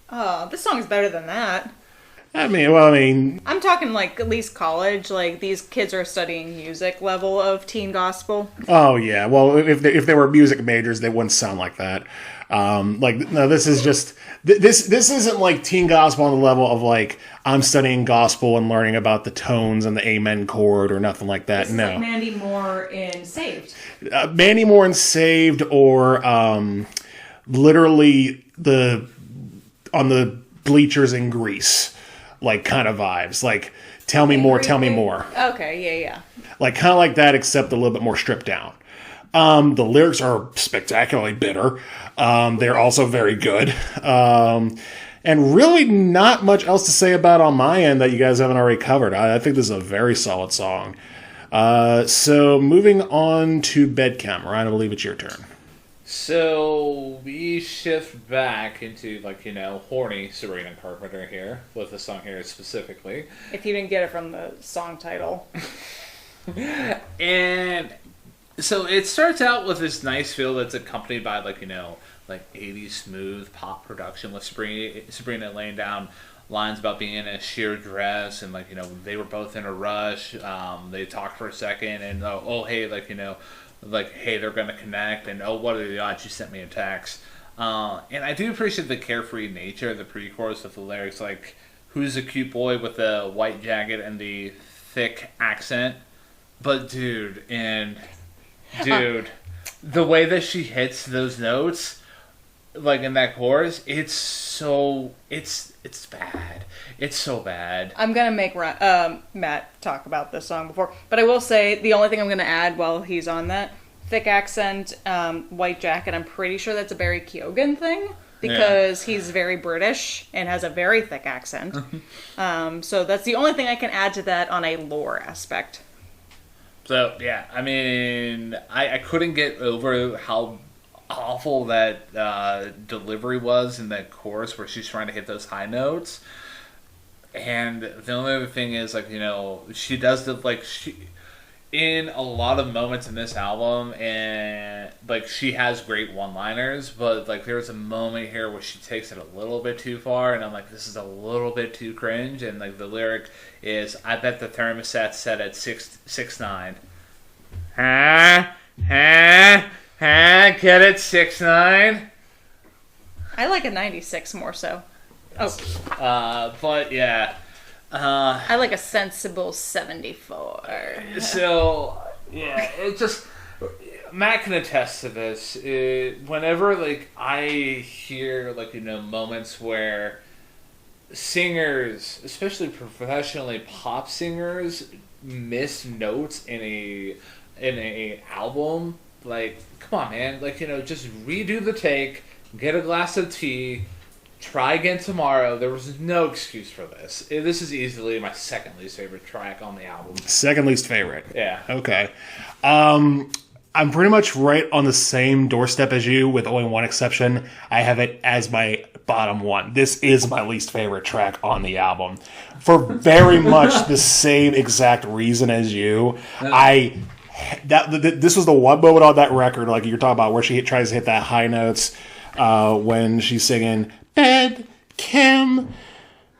Oh, this song is better than that. I'm talking, like, at least college. Like, these kids are studying music level of teen gospel. Oh, yeah. Well, if they were music majors, they wouldn't sound like that. Like, no, this is just... This isn't, like, teen gospel on the level of, like, I'm studying gospel and learning about the tones and the amen chord or nothing like that. This is like Mandy Moore in Saved. Mandy Moore in Saved, or literally on the bleachers in Grease. Like, kind of vibes. Like, tell me more. Okay, yeah. Like, kind of like that, except a little bit more stripped down. The lyrics are spectacularly bitter. They're also very good. And really not much else to say about on my end that you guys haven't already covered. I think this is a very solid song. So, moving on to Bedchem. Ryan, I believe it's your turn. So we shift back into, like, you know, horny Sabrina Carpenter here with the song here specifically. If you didn't get it from the song title. And so it starts out with this nice feel that's accompanied by like 80s smooth pop production with Sabrina laying down lines about being in a sheer dress and they were both in a rush. They talked for a second and hey hey, they're gonna connect, and what are the odds? You sent me a text. And I do appreciate the carefree nature of the pre-chorus with the lyrics like, "Who's a cute boy with the white jacket and the thick accent?" But dude, the way that she hits those notes, like in that chorus, it's bad. It's so bad. I'm gonna make Matt talk about this song before, but I will say the only thing I'm gonna add while he's on that, thick accent, white jacket. I'm pretty sure that's a Barry Keoghan thing because he's very British and has a very thick accent. So that's the only thing I can add to that on a lore aspect. So yeah, I mean, I couldn't get over how awful that delivery was in that chorus where she's trying to hit those high notes. And the only other thing is she does in a lot of moments in this album, and she has great one-liners, but there's a moment here where she takes it a little bit too far, and I'm like, this is a little bit too cringe. And the lyric is, "I bet the thermostat's set at 6'9". Get it, 6'9"? I like a 96 more so. But yeah. I like a sensible 74. So, yeah, it just... Matt can attest to this. Whenever, I hear, moments where singers, especially professionally pop singers, miss notes in a album, come on, man. Just redo the take, get a glass of tea, try again tomorrow. There was no excuse for this. This is easily my second least favorite track on the album. Second least favorite. Yeah. Okay. I'm pretty much right on the same doorstep as you, with only one exception. I have it as my bottom one. This is my least favorite track on the album, for very much the same exact reason as you. This was the one moment on that record, like you're talking about, where she tries to hit that high notes when she's singing "Bed Chem,"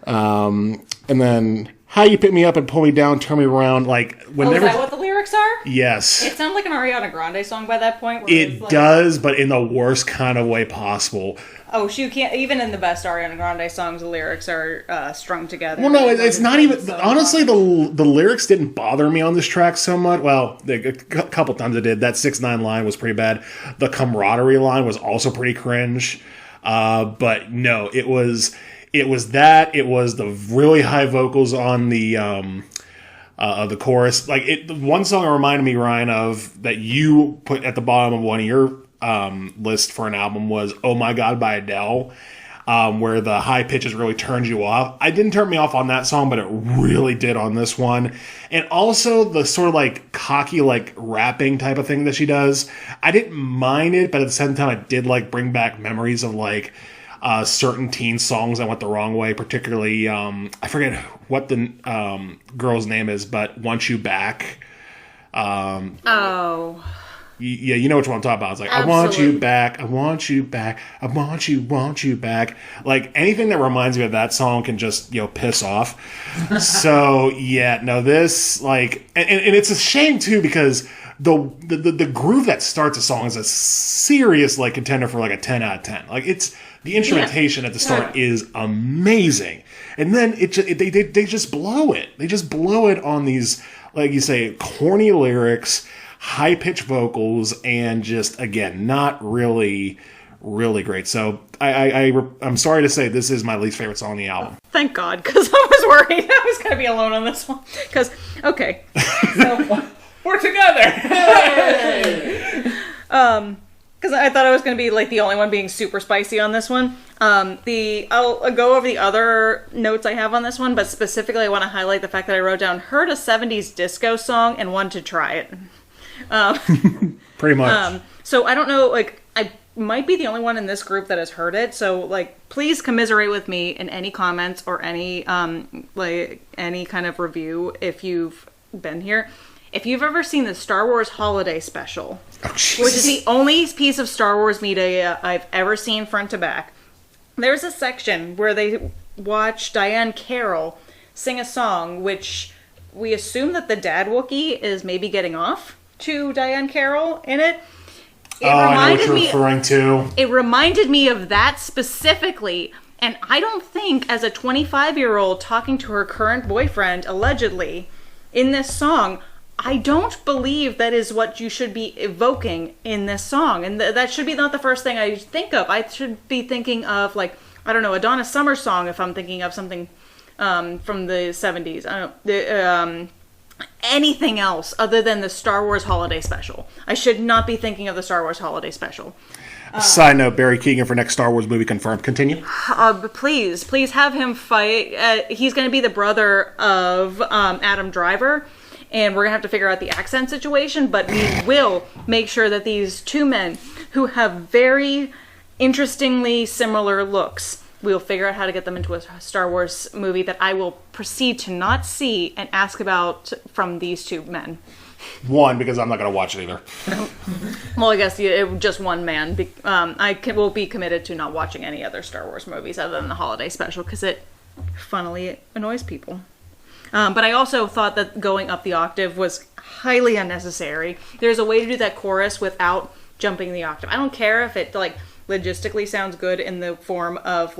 and then "How you pick me up and pull me down, turn me around." Is that what the lyrics are? Yes. It sounds like an Ariana Grande song by that point. It does, but in the worst kind of way possible. Oh, she can't. Even in the best Ariana Grande songs, the lyrics are strung together. Well, no, it's not even. Honestly, the lyrics didn't bother me on this track so much. Well, a couple times it did. That 6'9" line was pretty bad. The camaraderie line was also pretty cringe. But no, it was that. It was the really high vocals on the chorus. One song it reminded me, Ryan, of that you put at the bottom of one of your list for an album was "Oh My God" by Adele, where the high pitches really turned you off. I didn't turn me off on that song, but it really did on this one. And also the sort of cocky rapping type of thing that she does. I didn't mind it, but at the same time I did bring back memories of certain teen songs that went the wrong way, particularly I forget what the girl's name is, but "Want You Back." Yeah, you know which one I'm talking about. It's "I want you back, I want you back, I want you back." Anything that reminds me of that song can just, piss off. So, yeah, no, this, and it's a shame, too, because the groove that starts a song is a serious, contender for, a 10 out of 10. It's, the instrumentation at the start is amazing. And then they just blow it. They just blow it on these, like you say, corny lyrics, high-pitched vocals, and just, again, not really, really great. So I'm sorry to say this is my least favorite song on the album. Thank God, because I was worried I was going to be alone on this one. Because, okay, so we're together! Because I thought I was going to be the only one being super spicy on this one. I'll go over the other notes I have on this one, but specifically I want to highlight the fact that I wrote down, heard a 70s disco song and wanted to try it. Pretty much. So I don't know, I might be the only one in this group that has heard it. So please commiserate with me in any comments or any kind of review if you've been here. if you've ever seen the Star Wars Holiday Special, Oh, which is the only piece of Star Wars media I've ever seen front to back, there's a section where they watch Diane Carroll sing a song, which we assume that the dad Wookiee is maybe getting off to Diane Carroll in it. I know what you're referring to. It reminded me of that specifically, and I don't think as a 25-year-old talking to her current boyfriend, allegedly, in this song, I don't believe that is what you should be evoking in this song. And that should be not the first thing I think of. I should be thinking of, like, I don't know, a Donna Summer song if I'm thinking of something from the 70s. I don't know. Anything else other than the Star Wars Holiday Special. I should not be thinking of the Star Wars Holiday Special. Side note, Barry Keoghan for next Star Wars movie confirmed. Continue. Please have him fight. He's going to be the brother of Adam Driver, and we're going to have to figure out the accent situation, but we will make sure that these two men who have very interestingly similar looks, we'll figure out how to get them into a Star Wars movie that I will proceed to not see and ask about from these two men. One, because I'm not going to watch it either. Well, I guess just one man. Will be committed to not watching any other Star Wars movies other than the holiday special, because it funnily annoys people. But I also thought that going up the octave was highly unnecessary. There's a way to do that chorus without jumping the octave. I don't care if it logistically sounds good in the form of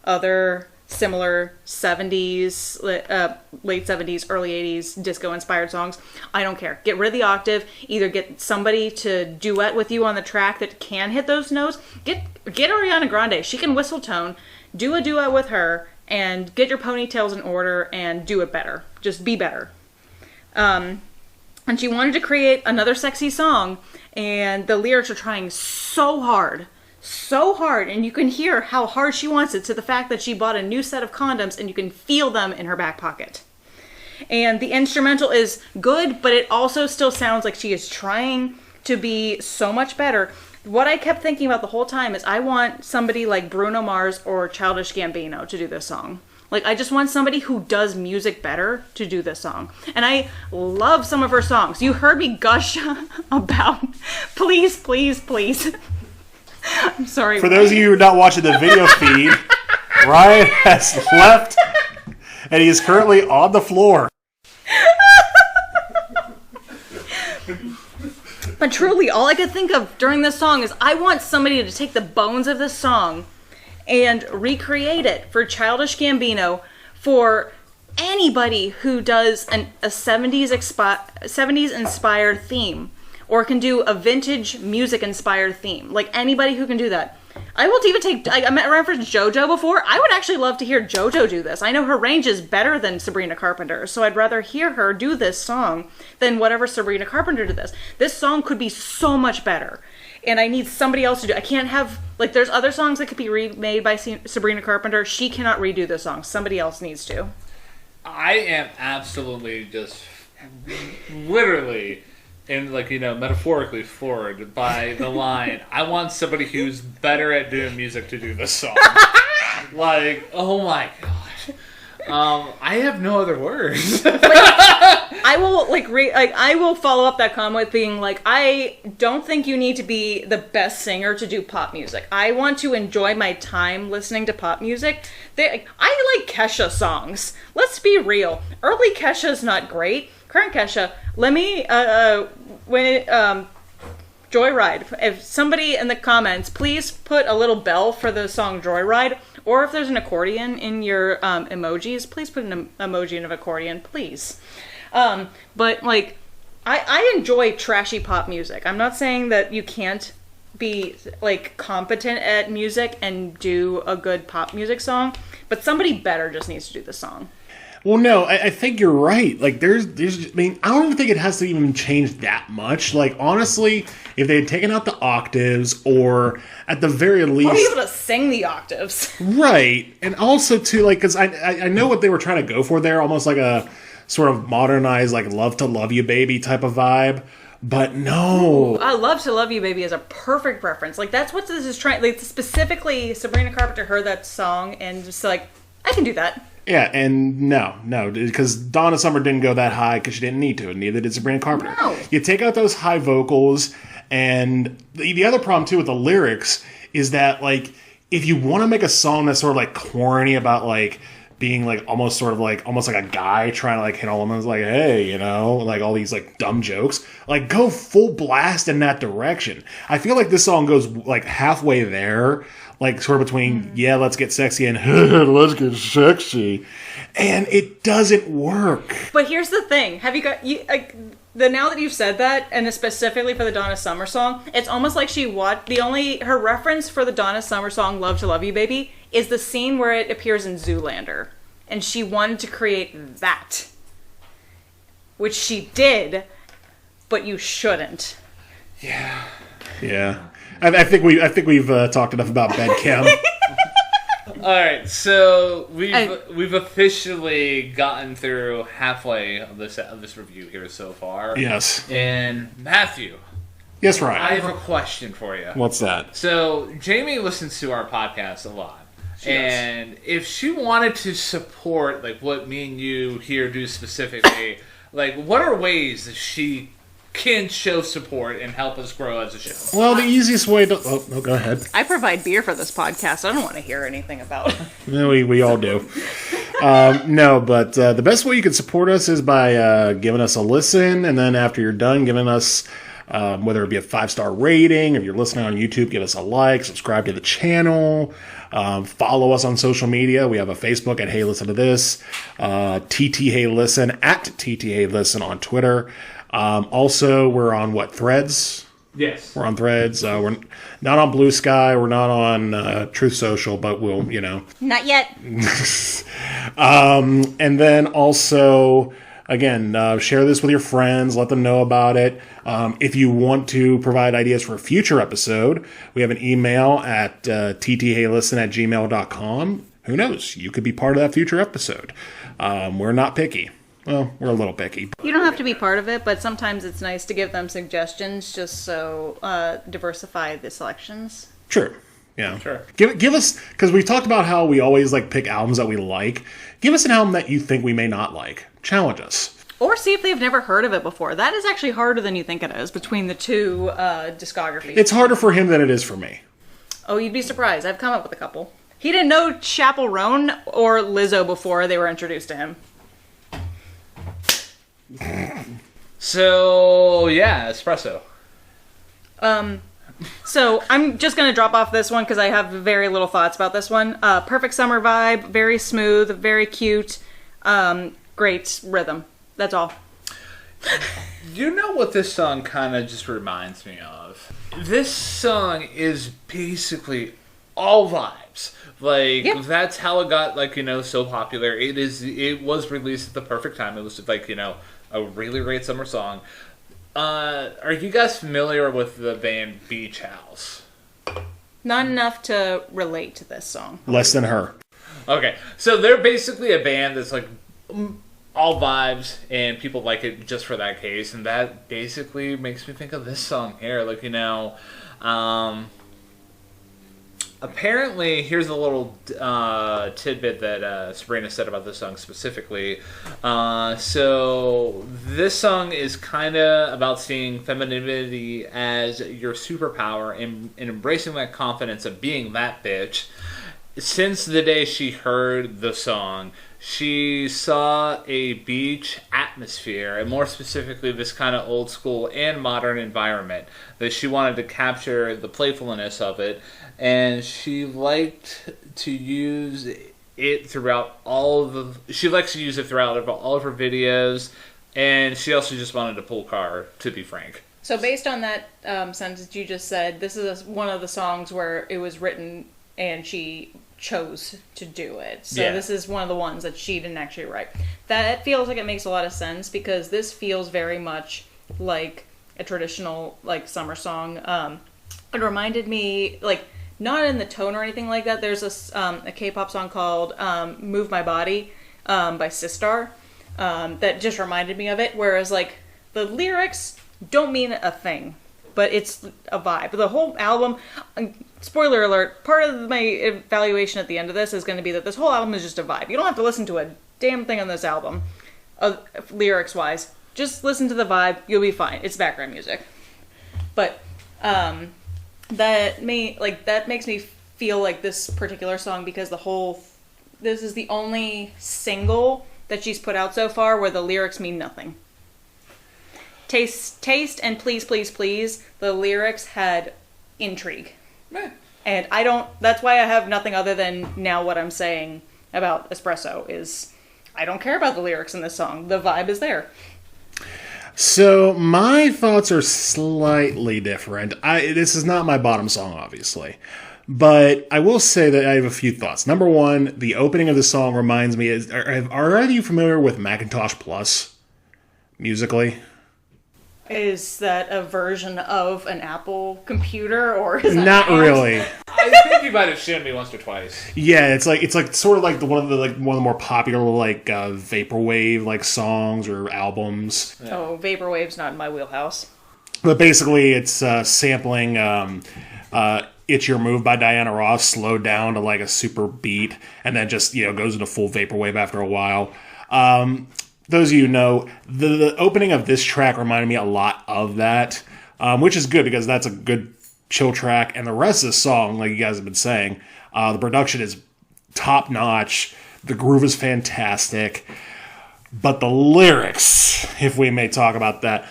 other similar 70s, late 70s, early 80s disco-inspired songs. I don't care. Get rid of the octave. Either get somebody to duet with you on the track that can hit those notes. Get Ariana Grande. She can whistle tone. Do a duet with her and get your ponytails in order and do it better. Just be better. And she wanted to create another sexy song, and the lyrics are trying so hard, and you can hear how hard she wants it, to the fact that she bought a new set of condoms and you can feel them in her back pocket. And the instrumental is good, but it also still sounds like she is trying to be so much better. What I kept thinking about the whole time is I want somebody like Bruno Mars or Childish Gambino to do this song. I just want somebody who does music better to do this song. And I love some of her songs. You heard me gush about Please, Please, Please. I'm sorry. For those of you who are not watching the video feed, Ryan has left, and he is currently on the floor. But truly, all I could think of during this song is I want somebody to take the bones of this song and recreate it for Childish Gambino, for anybody who does a 70s inspired theme, or can do a vintage music inspired theme. Anybody who can do that. I will even take, I referenced JoJo before. I would actually love to hear JoJo do this. I know her range is better than Sabrina Carpenter, so I'd rather hear her do this song than whatever Sabrina Carpenter did this. This song could be so much better. And I need somebody else to do it. I can't have, there's other songs that could be remade by Sabrina Carpenter. She cannot redo this song. Somebody else needs to. I am absolutely just literally and metaphorically floored by the line, I want somebody who's better at doing music to do this song. Oh my gosh. I have no other words. I will I will follow up that comment with being I don't think you need to be the best singer to do pop music. I want to enjoy my time listening to pop music. I like Kesha songs. Let's be real. Early Kesha's not great. Current Kesha, let me Joyride. If somebody in the comments, please put a little bell for the song Joyride, or if there's an accordion in your emojis, please put an emoji in an accordion, please. But I enjoy trashy pop music. I'm not saying that you can't be competent at music and do a good pop music song, but somebody better just needs to do the song. Well, no, I think you're right. There's, I don't even think it has to even change that much. Honestly, if they had taken out the octaves, or at the very least, I'll be able to sing the octaves. Right. And also, too, because I know what they were trying to go for there, almost like a sort of modernized, Love to Love You Baby type of vibe. But no. I Love to Love You Baby is a perfect reference. That's what this is trying, specifically Sabrina Carpenter heard that song and just I can do that. Yeah, and no, because Donna Summer didn't go that high because she didn't need to, and neither did Sabrina Carpenter. No. You take out those high vocals, and the other problem, too, with the lyrics is that, like, if you want to make a song that's sort of, like, corny about, like, being, like, almost like a guy trying to, like, hit all women, like, hey, you know, like, all these, like, dumb jokes, like, go full blast in that direction. I feel like this song goes, like, halfway there, like, sort of between, yeah, let's get sexy and let's get sexy. And it doesn't work. But here's the thing. Have you got... now that you've said that, and specifically for the Donna Summer song, it's almost like she watched... Her reference for the Donna Summer song, Love to Love You, Baby, is the scene where it appears in Zoolander. And she wanted to create that. Which she did, but you shouldn't. Yeah. I think we've talked enough about bed chem. All right, so we've officially gotten through halfway of this review here so far. Yes. And Matthew. Yes, Ryan. I have a question for you. What's that? So Jamie listens to our podcast a lot. And if she wanted to support like what me and you here do specifically, like what are ways that she can show support and help us grow as a show? Well, the easiest way to... Oh, go ahead. I provide beer for this podcast. I don't want to hear anything about it. No, we all do. No, but the best way you can support us is by giving us a listen, and then after you're done, giving us, whether it be a 5-star rating, if you're listening on YouTube, give us a like, subscribe to the channel, follow us on social media. We have a Facebook at Hey Listen to This, TT Hey Listen at TT Hey Listen on Twitter. Also, we're on Threads? Yes. We're on Threads. We're not on Blue Sky. We're not on Truth Social, but we'll, Not yet. And then also, again, share this with your friends. Let them know about it. If you want to provide ideas for a future episode, we have an email at ttheylisten@gmail.com. Who knows? You could be part of that future episode. We're not picky. Well, we're a little picky. You don't have to be part of it, but sometimes it's nice to give them suggestions just so diversify the selections. True. Yeah. Sure. Give us, because we talked about how we always like pick albums that we like. Give us an album that you think we may not like. Challenge us. Or see if they've never heard of it before. That is actually harder than you think it is between the two discographies. It's harder for him than it is for me. Oh, you'd be surprised. I've come up with a couple. He didn't know Chappell Roan or Lizzo before they were introduced to him. So, yeah, Espresso. So I'm just going to drop off this one because I have very little thoughts about this one. Perfect summer vibe, very smooth, very cute, great rhythm. That's all. You know what this song kind of just reminds me of? This song is basically all vibes. Like, yeah. That's how it got, so popular. It was released at the perfect time. It was, a really great summer song. Are you guys familiar with the band Beach House? Not enough to relate to this song. Less than her. Okay, so they're basically a band that's, all vibes, and people like it just for that case, and that basically makes me think of this song here. Apparently, here's a little tidbit that Sabrina said about this song specifically. So this song is kind of about seeing femininity as your superpower and embracing that confidence of being that bitch. Since the day she heard the song, she saw a beach atmosphere, and more specifically this kind of old school and modern environment, that she wanted to capture the playfulness of it, and she liked to use it throughout all of her videos, and she also just wanted to pull car, to be frank. So based on that sentence you just said, this is one of the songs where it was written and she chose to do it. So yeah. This is one of the ones that she didn't actually write. That feels like it makes a lot of sense because this feels very much like a traditional summer song. It reminded me, not in the tone or anything like that. There's a K-pop song called Move My Body by Sistar that just reminded me of it, whereas the lyrics don't mean a thing, but it's a vibe. The whole album, spoiler alert, part of my evaluation at the end of this is going to be that this whole album is just a vibe. You don't have to listen to a damn thing on this album, lyrics-wise. Just listen to the vibe, you'll be fine. It's background music. But that makes me feel like this particular song, because this is the only single that she's put out so far where the lyrics mean nothing. Taste and Please, Please, Please, the lyrics had intrigue. Meh. And that's why I have nothing other than now what I'm saying about Espresso is I don't care about the lyrics in this song. The vibe is there. So my thoughts are slightly different. This is not my bottom song, obviously. But I will say that I have a few thoughts. Number one, the opening of the song reminds me, are either of you familiar with Macintosh Plus musically? Is that a version of an Apple computer, or is that Not really. I think you might have shown me once or twice. Yeah, it's like sort of like one of the more popular vaporwave songs or albums. Yeah. Oh, vaporwave's not in my wheelhouse. But basically, it's sampling "It's Your Move" by Diana Ross, slowed down to a super beat, and then just goes into full vaporwave after a while. Those of you who know, the opening of this track reminded me a lot of that, which is good because that's a good chill track. And the rest of the song, like you guys have been saying, the production is top notch. The groove is fantastic. But the lyrics, if we may talk about that,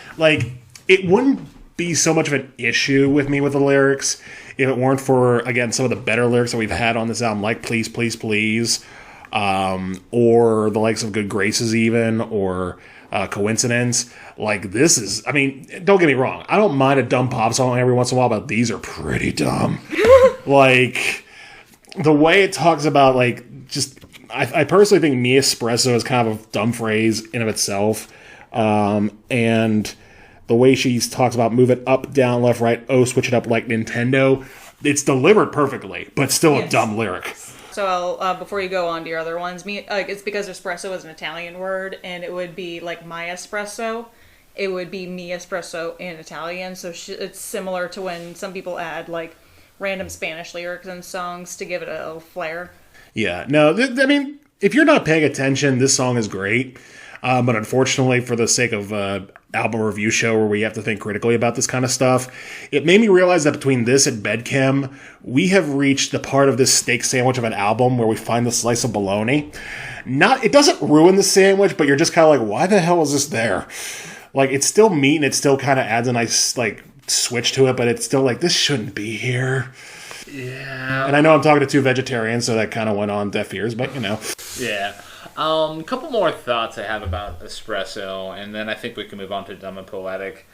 it wouldn't be so much of an issue with me with the lyrics if it weren't for, again, some of the better lyrics that we've had on this album, like Please, Please, Please, or the likes of Good Graces even, or Coincidence. This is, don't get me wrong, I don't mind a dumb pop song every once in a while, but these are pretty dumb. The way it talks about, I personally think "me espresso" is kind of a dumb phrase in of itself. And the way she talks about move it up, down, left, right, switch it up like Nintendo, it's delivered perfectly, but still a dumb lyric. So before you go on to your other ones, it's because espresso is an Italian word, and it would be like my espresso. It would be mi espresso in Italian, so it's similar to when some people add random Spanish lyrics in songs to give it a little flair. Yeah, no, if you're not paying attention, this song is great. But unfortunately, for the sake of album review show where we have to think critically about this kind of stuff, it made me realize that between this and Bedchem, we have reached the part of this steak sandwich of an album where we find the slice of bologna. It doesn't ruin the sandwich, but you're just kind of why the hell is this there? It's still meat, and it still kind of adds a nice switch to it, but it's still this shouldn't be here. Yeah. And I know I'm talking to two vegetarians, so that kind of went on deaf ears, but Yeah. A couple more thoughts I have about Espresso, and then I think we can move on to Dumb and Poetic.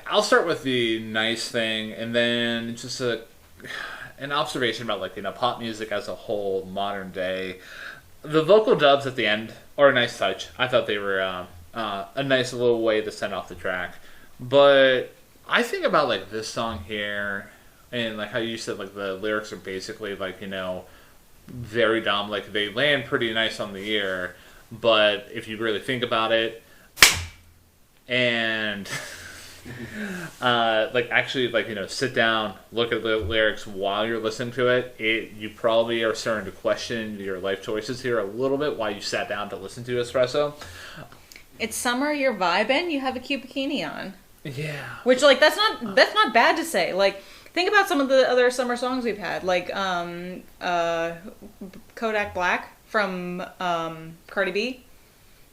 I'll start with the nice thing, and then just an observation about pop music as a whole, modern day. The vocal dubs at the end are a nice touch. I thought they were a nice little way to send off the track. But I think about this song here, and how you said the lyrics are basically very dumb. They land pretty nice on the ear, but if you really think about it, and actually sit down, look at the lyrics while you're listening to it, you probably are starting to question your life choices here a little bit while you sat down to listen to Espresso. It's summer, you're vibing, you have a cute bikini on. Yeah. Which that's not bad to say. Think about some of the other summer songs we've had, Kodak Black from Cardi B.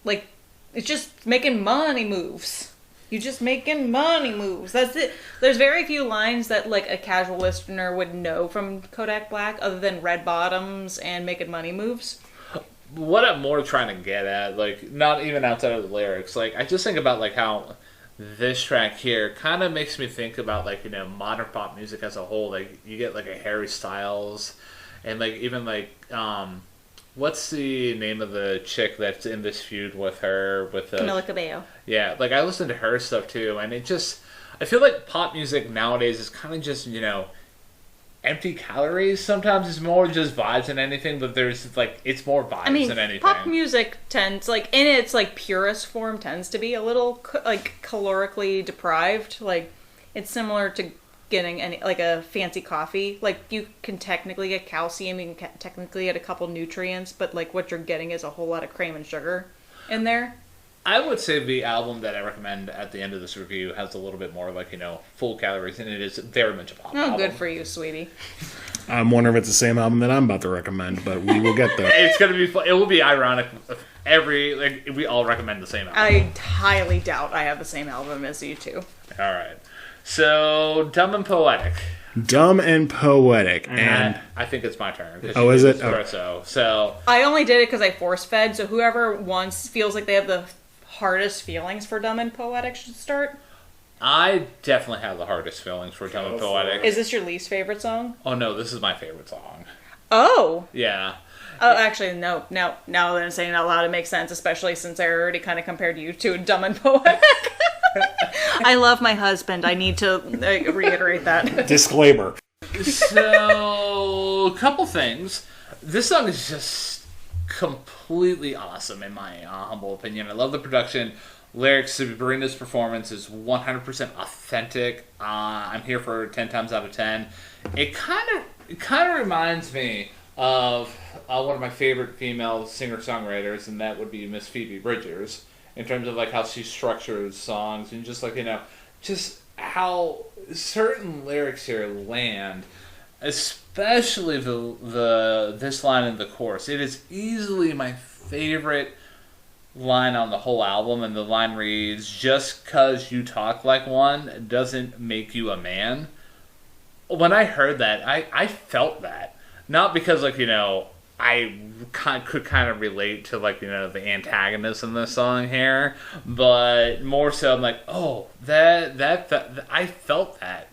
It's just making money moves. You're just making money moves. That's it. There's very few lines that a casual listener would know from Kodak Black other than red bottoms and making money moves. What I'm more trying to get at, not even outside of the lyrics, I just think about how this track here kind of makes me think about modern pop music as a whole. You get a Harry Styles, and even what's the name of the chick that's in this feud with her with Camila Cabello. Yeah, I listen to her stuff too, and I feel pop music nowadays is kind of just empty calories. Sometimes it's more just vibes than anything, but there's it's more vibes than anything. Pop music tends in its purest form tends to be a little calorically deprived. It's similar to getting any like a fancy coffee. Like you can technically get calcium, you can technically get a couple nutrients, but like what you're getting is a whole lot of cream and sugar in there. I would say the album that I recommend at the end of this review has a little bit more like, full calories, and it is very much a pop album. Good for you, sweetie. I'm wondering if it's the same album that I'm about to recommend, but we will get there. It's going to be fun. It will be ironic if we all recommend the same album. I highly doubt I have the same album as you two. All right. So, Dumb and Poetic. Dumb and Poetic. And I think it's my turn. Oh, is it? Espresso. So, I only did it because I force fed, so whoever feels like they have the hardest feelings for Dumb and Poetic should start. I definitely have the hardest feelings for Dumb and Poetic. Is this your least favorite song? Oh, no, this is my favorite song. Oh! Yeah. Oh, actually, no. Now that I'm saying it out loud, it makes sense, especially since I already kind of compared you to Dumb and Poetic. I love my husband. I need to reiterate that. disclaimer. So, a couple things. This song is just completely awesome, in my humble opinion. I love the production. Lyrics, Sabrina's performance is 100% authentic. I'm here for 10 times out of 10. It kind of reminds me of one of my favorite female singer-songwriters, and that would be Miss Phoebe Bridgers, in terms of like how she structures songs and just like, just how certain lyrics here land, especially this line in the chorus. It is easily my favorite line on the whole album, and the line reads, "Just 'cause you talk like one doesn't make you a man." When I heard that, I felt that. Not because, like, I could kind of relate to, like, the antagonist in this song here, but more so I'm like, oh, that I felt that.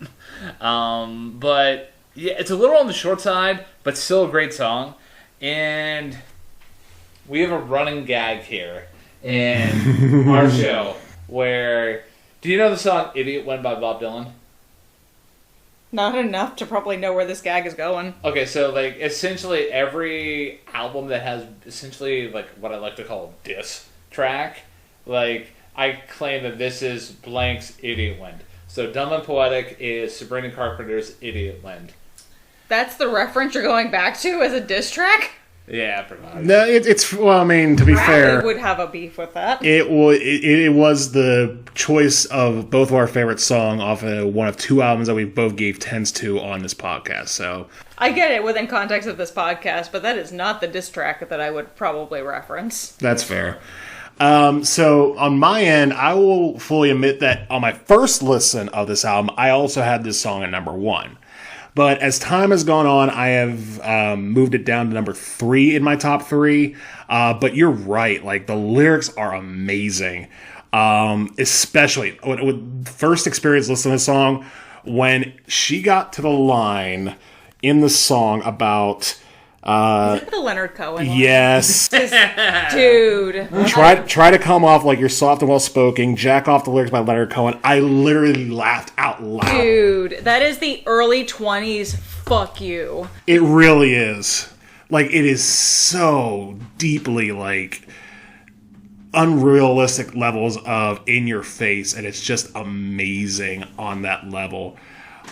But, yeah, it's a little on the short side, but still a great song. And we have a running gag here in our show where, do you know the song Idiot Wind by Bob Dylan? Not enough to probably know where this gag is going. Okay, so, like, essentially every album that has essentially, like, what I like to call a diss track, like, I claim that this is blank's Idiot Wind. So Dumb and Poetic is Sabrina Carpenter's Idiot Wind. That's the reference you're going back to as a diss track? Yeah, pretty much. No, it's well, I mean, to be fair, would have a beef with that. it was the choice of both of our favorite song off of one of two albums that we both gave 10s to on this podcast. So I get it within context of this podcast, but that is not the diss track that I would probably reference. that's fair. So on my end, I will fully admit that on my first listen of this album, I also had this song at number 1. But as time has gone on, I have moved it down to number 3 in my top 3. But you're right. Like, the lyrics are amazing. Especially with first experience listening to the song, when she got to the line in the song about... Is it the Leonard Cohen line? Yes. Dude. Try to come off like you're soft and well-spoken. Jack off the lyrics by Leonard Cohen. I literally laughed out loud. Dude, that is the early 20s fuck you. It really is. Like, it is so deeply, like, unrealistic levels of in your face, and it's just amazing on that level.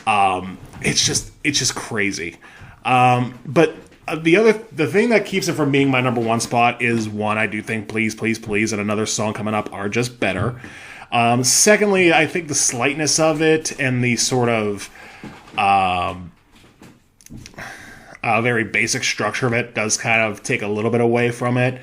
It's just crazy. But the thing that keeps it from being my number 1 spot is, one, I do think Please, Please, Please and another song coming up are just better. Secondly, I think the slightness of it and the sort of very basic structure of it does kind of take a little bit away from it,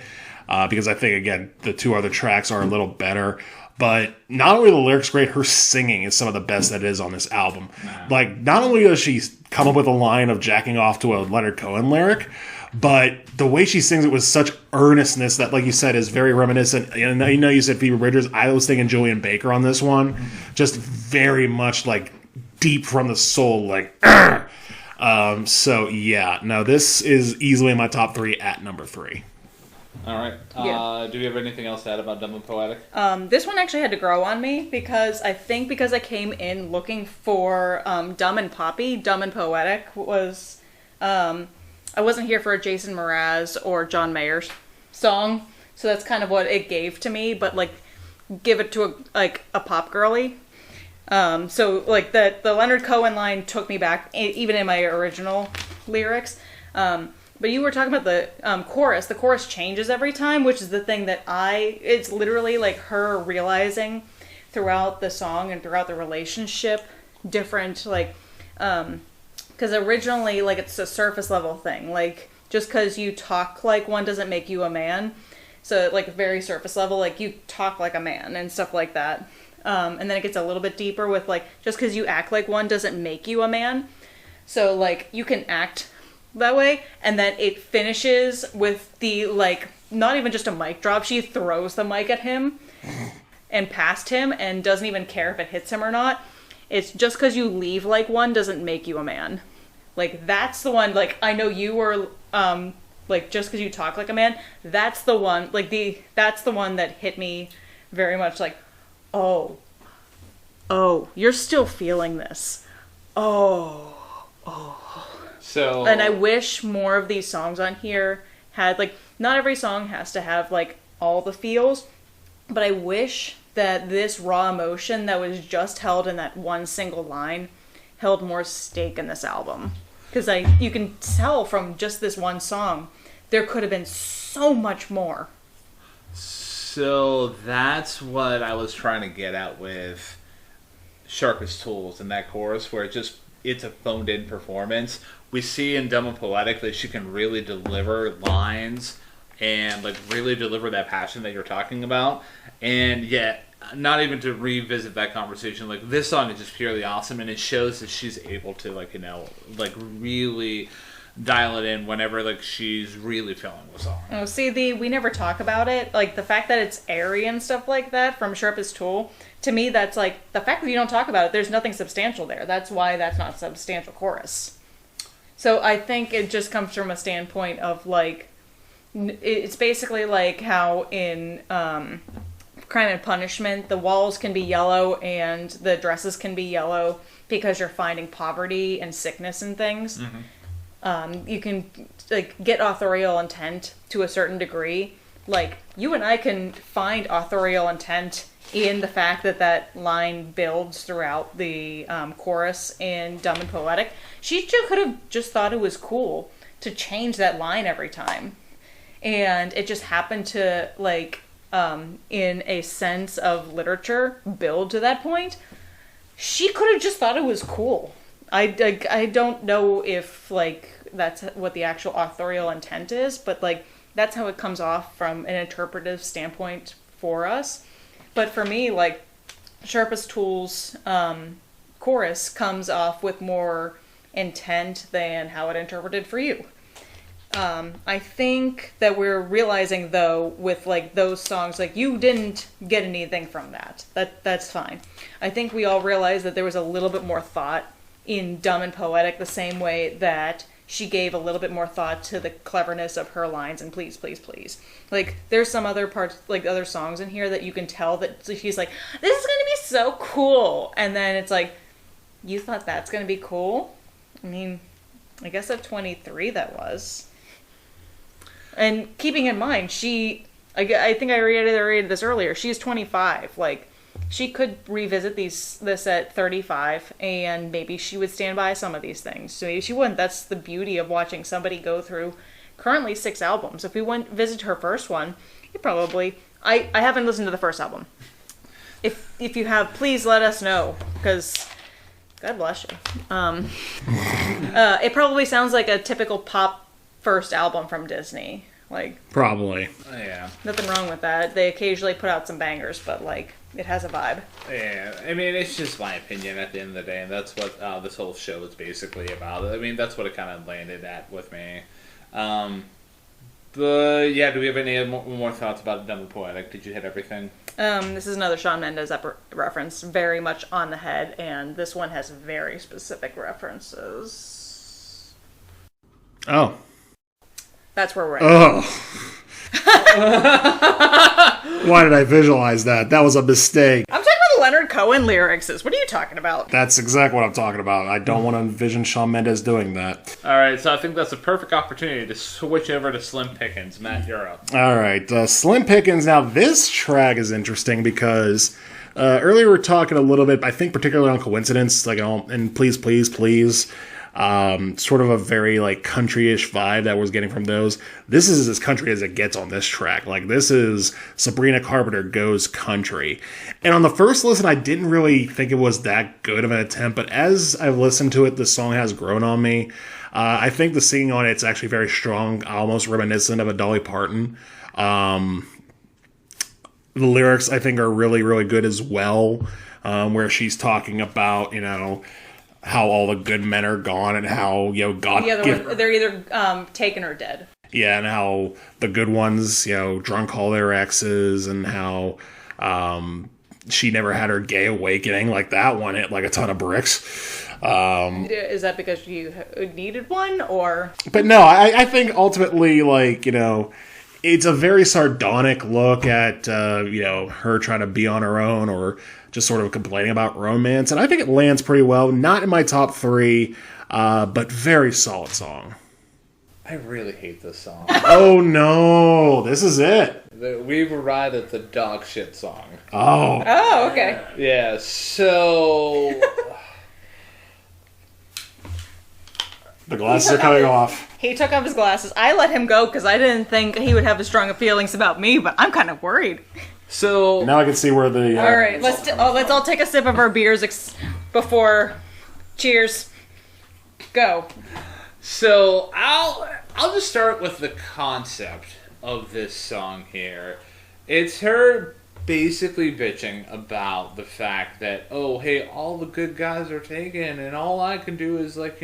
because I think, again, the two other tracks are a little better. But not only are the lyrics great, her singing is some of the best that is on this album. Like, not only does she come up with a line of jacking off to a Leonard Cohen lyric, but the way she sings it with such earnestness that, like you said, is very reminiscent. And I know you said Phoebe Bridgers. I was thinking Julian Baker on this one. Just very much, like, deep from the soul, like, so, yeah. No, this is easily in my top 3 at number 3. All right. Yeah. Do we have anything else to add about Dumb and Poetic? This one actually had to grow on me because I came in looking for Dumb and Poppy. Dumb and Poetic was... I wasn't here for a Jason Mraz or John Mayer's song, so that's kind of what it gave to me, but, like, give it to a pop girly. So like the Leonard Cohen line took me back, even in my original lyrics. But you were talking about the chorus. The chorus changes every time, which is the thing that it's literally like her realizing throughout the song and throughout the relationship different, like, because originally, like, it's a surface level thing. Like, just because you talk like one doesn't make you a man. So, like, very surface level, like, you talk like a man and stuff like that. And then it gets a little bit deeper with, like, just because you act like one doesn't make you a man. So, like, you can act that way, and then it finishes with the, like, not even just a mic drop. She throws the mic at him and past him and doesn't even care if it hits him or not. It's just because you leave like one doesn't make you a man. Like, that's the one, like, I know you were, like, just because you talk like a man, that's the one, like, that's the one that hit me very much, like, oh, you're still feeling this. Oh. So, and I wish more of these songs on here had, like, not every song has to have, like, all the feels, but I wish that this raw emotion that was just held in that one single line held more stake in this album. Because you can tell from just this one song, there could have been so much more. So that's what I was trying to get at with Sharpest Tools in that chorus, where it's a phoned in performance. We see in Dumb and Poetic that she can really deliver lines and, like, really deliver that passion that you're talking about. And yet, not even to revisit that conversation, like, this song is just purely awesome, and it shows that she's able to, like, you know, like, really dial it in whenever, like, she's really feeling the song. Oh, see, we never talk about it. Like, the fact that it's airy and stuff like that from Sharpest Tool, to me, that's, like, the fact that you don't talk about it, there's nothing substantial there. That's why that's not a substantial chorus. So I think it just comes from a standpoint of, like, it's basically like how in Crime and Punishment, the walls can be yellow and the dresses can be yellow because you're finding poverty and sickness and things. Mm-hmm. You can, like, get authorial intent to a certain degree. Like, you and I can find authorial intent in the fact that line builds throughout the chorus in Dumb and Poetic. She could have just thought it was cool to change that line every time. And it just happened to, like, in a sense of literature, build to that point. She could have just thought it was cool. I don't know if, like, that's what the actual authorial intent is, but, like, that's how it comes off from an interpretive standpoint for us. But for me, like, Sharpest Tool's chorus comes off with more intent than how it interpreted for you. I think that we're realizing, though, with, like, those songs, like, you didn't get anything from that. That's fine. I think we all realized that there was a little bit more thought in Dumb and Poetic, the same way that she gave a little bit more thought to the cleverness of her lines and please, please, please. Like, there's some other parts, like, other songs in here that you can tell that she's like, this is going to be so cool. And then it's like, you thought that's going to be cool? I mean, I guess at 23 that was. And keeping in mind, I think I reiterated this earlier, she's 25. Like, she could revisit this at 35, and maybe she would stand by some of these things. So maybe she wouldn't. That's the beauty of watching somebody go through currently 6 albums. If we went visit her first one, you probably... I haven't listened to the first album. If you have, please let us know, because... God bless you. It probably sounds like a typical pop first album from Disney. Like, probably. Yeah. Nothing wrong with that. They occasionally put out some bangers, but, like, it has a vibe. Yeah, I mean, it's just my opinion at the end of the day, and that's what this whole show is basically about. I mean, that's what it kind of landed at with me. But, yeah, do we have any more thoughts about Dumb and Poetic? Did you hit everything? This is another Shawn Mendes reference, very much on the head, and this one has very specific references. Oh. That's where we're at. Oh. Why did I visualize that? That was a mistake. I'm talking about the Leonard Cohen lyrics is. What are you talking about? That's exactly what I'm talking about. I don't want to envision Shawn Mendes doing that. All right, so I think that's a perfect opportunity to switch over to Slim Pickins. Matt, you're up. All right, Slim Pickins. Now, this track is interesting because earlier we were talking a little bit, I think particularly on Coincidence, like, and Please, Please, Please. Sort of a very like country-ish vibe that was getting from those. This is as country as it gets on this track. Like, this is Sabrina Carpenter goes country. And on the first listen, I didn't really think it was that good of an attempt, but as I've listened to it, the song has grown on me. I think the singing on it's actually very strong, almost reminiscent of a Dolly Parton. The lyrics, I think, are really, really good as well, where she's talking about, how all the good men are gone and how, God... Yeah, they're either taken or dead. Yeah, and how the good ones, drunk all their exes, and how she never had her gay awakening. Like, that one hit like a ton of bricks. Is that because you needed one, or... But no, I think ultimately, like, it's a very sardonic look at, her trying to be on her own or just sort of complaining about romance. And I think it lands pretty well. Not in my top 3, but very solid song. I really hate this song. Oh, no. This is it. We've arrived at the dog shit song. Oh. Oh, okay. Yeah, so... The glasses are coming off. He took off his glasses. I let him go because I didn't think he would have as strong feelings about me, but I'm kind of worried. So now I can see where the... all right, let's all take a sip of our beers before... Cheers. Go. So I'll just start with the concept of this song here. It's her basically bitching about the fact that, oh, hey, all the good guys are taken, and all I can do is, like,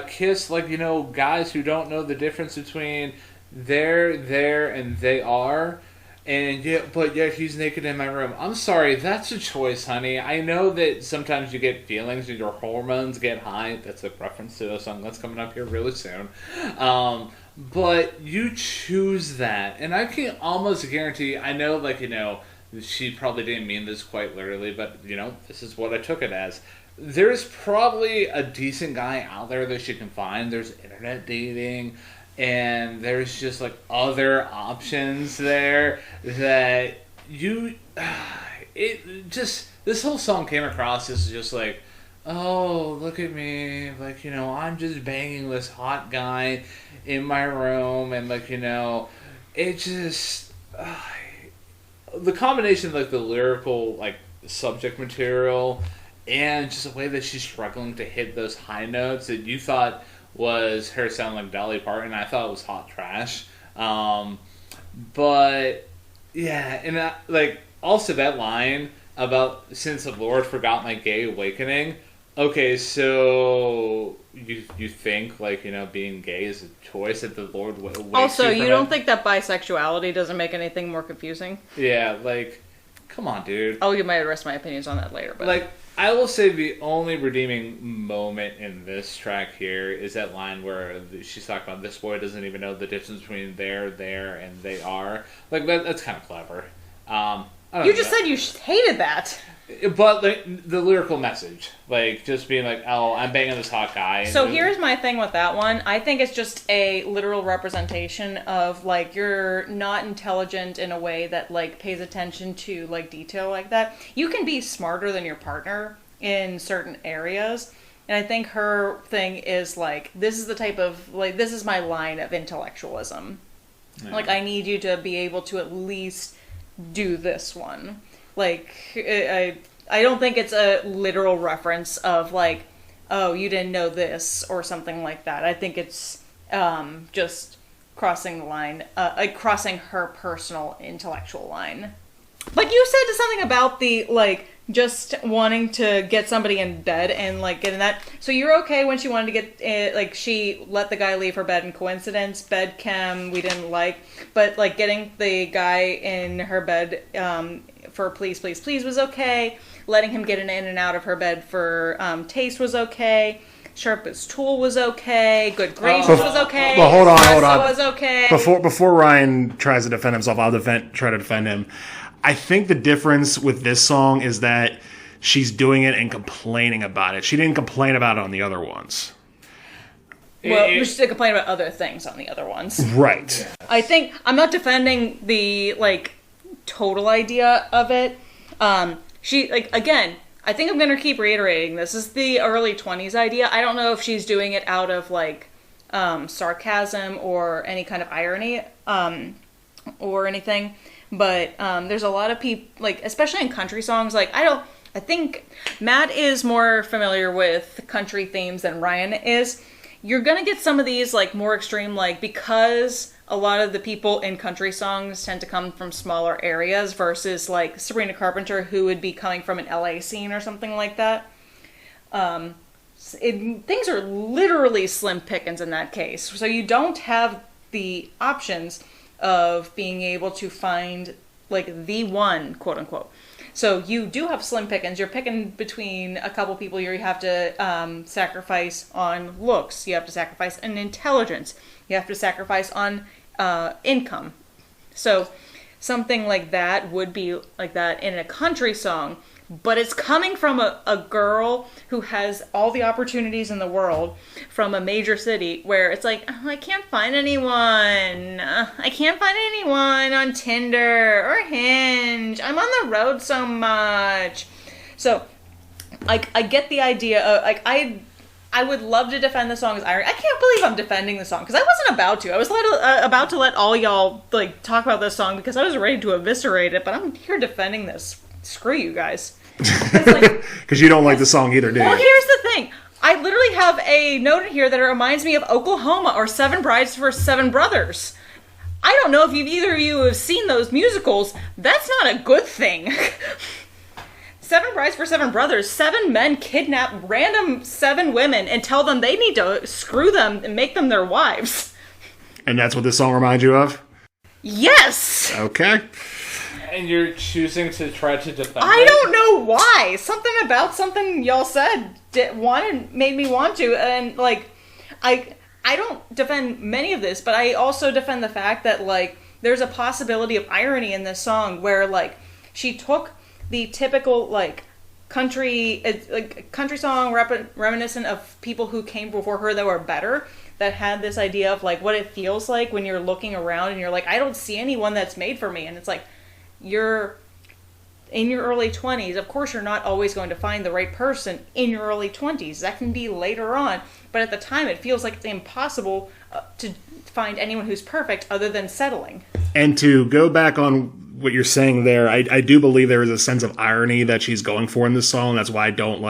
kiss, like, guys who don't know the difference between there, and they are. And yet he's naked in my room. I'm sorry, that's a choice, honey. I know that sometimes you get feelings and your hormones get high. That's a reference to a song that's coming up here really soon. But you choose that. And I can almost guarantee, I know, like, she probably didn't mean this quite literally, but, this is what I took it as. There's probably a decent guy out there that she can find. There's internet dating. And there's just, like, other options there that this whole song came across as just like, oh, look at me, like, I'm just banging this hot guy in my room, and, like, it just, the combination of, like, the lyrical, like, subject material and just the way that she's struggling to hit those high notes that you thought was her sounding like Dolly Parton. I thought it was hot trash. But, yeah, and like, also that line about, since the Lord forgot my gay awakening. Okay, so you think, like, being gay is a choice that the Lord wakes also, you don't it? think that bisexuality doesn't make anything more confusing? Yeah, like, come on, dude. I'll give my rest of my opinions on that later. But like, I will say the only redeeming moment in this track here is that line where she's talking about this boy doesn't even know the difference between there, and they are. Like, that's kind of clever. You just said you hated that. But the lyrical message, like, just being like, oh, I'm banging this hot guy. So here's my thing with that one. I think it's just a literal representation of, like, you're not intelligent in a way that, like, pays attention to, like, detail like that. You can be smarter than your partner in certain areas. And I think her thing is, like, this is the type of, like, this is my line of intellectualism. Yeah. Like, I need you to be able to at least do this one. Like, I don't think it's a literal reference of, like, oh, you didn't know this or something like that. I think it's just crossing the line, like, crossing her personal intellectual line. Like, you said something about the, like, just wanting to get somebody in bed and, like, getting that. So you're okay when she wanted to get, like, she let the guy leave her bed in Coincidence, bed chem, we didn't like. But, like, getting the guy in her bed for Please, Please, Please was okay. Letting him get in and out of her bed for Taste was okay. Sharpest Tool was okay. Good Gracious was okay. Well, hold on. Espresso was okay. Before Ryan tries to defend himself, I'll try to defend him. I think the difference with this song is that she's doing it and complaining about it. She didn't complain about it on the other ones. Well, we should complain about other things on the other ones. Right. I think I'm not defending the like total idea of it. She like again. I think I'm gonna keep reiterating this. This is the early 20s idea. I don't know if she's doing it out of like sarcasm or any kind of irony or anything. But there's a lot of people like, especially in country songs. Like I think Matt is more familiar with country themes than Ryan is. You're gonna get some of these like more extreme, like because a lot of the people in country songs tend to come from smaller areas versus like Sabrina Carpenter, who would be coming from an LA scene or something like that. Things are literally slim pickings in that case. So you don't have the options of being able to find like the one, quote unquote. So you do have slim pickings. You're picking between a couple people. You have to sacrifice on looks. You have to sacrifice on intelligence. You have to sacrifice on income. So something like that would be like that in a country song. But it's coming from a girl who has all the opportunities in the world from a major city where it's like, oh, I can't find anyone. I can't find anyone on Tinder or Hinge. I'm on the road so much. So, like, I get the idea of, like, I would love to defend the song as irony. I can't believe I'm defending the song because I wasn't about to. I was about to let all y'all, like, talk about this song because I was ready to eviscerate it, but I'm here defending this. Screw you guys. Because you don't like the song either, do you? Well, here's the thing. I literally have a note in here that it reminds me of Oklahoma or Seven Brides for Seven Brothers. I don't know if either of you have seen those musicals. That's not a good thing. Seven Brides for Seven Brothers. 7 men kidnap random 7 women and tell them they need to screw them and make them their wives. And that's what this song reminds you of? Yes! Okay. And you're choosing to try to defend I it? don't know why. Something about something y'all said made me want to. And, like, I don't defend many of this, but I also defend the fact that, like, there's a possibility of irony in this song where, like, she took the typical, like, country song reminiscent of people who came before her that were better, that had this idea of, like, what it feels like when you're looking around and you're like, I don't see anyone that's made for me. And it's like, you're in your early 20s. Of course, you're not always going to find the right person in your early 20s. That can be later on. But at the time, it feels like it's impossible to find anyone who's perfect other than settling. And to go back on what you're saying there, I do believe there is a sense of irony that she's going for in this song. That's why I don't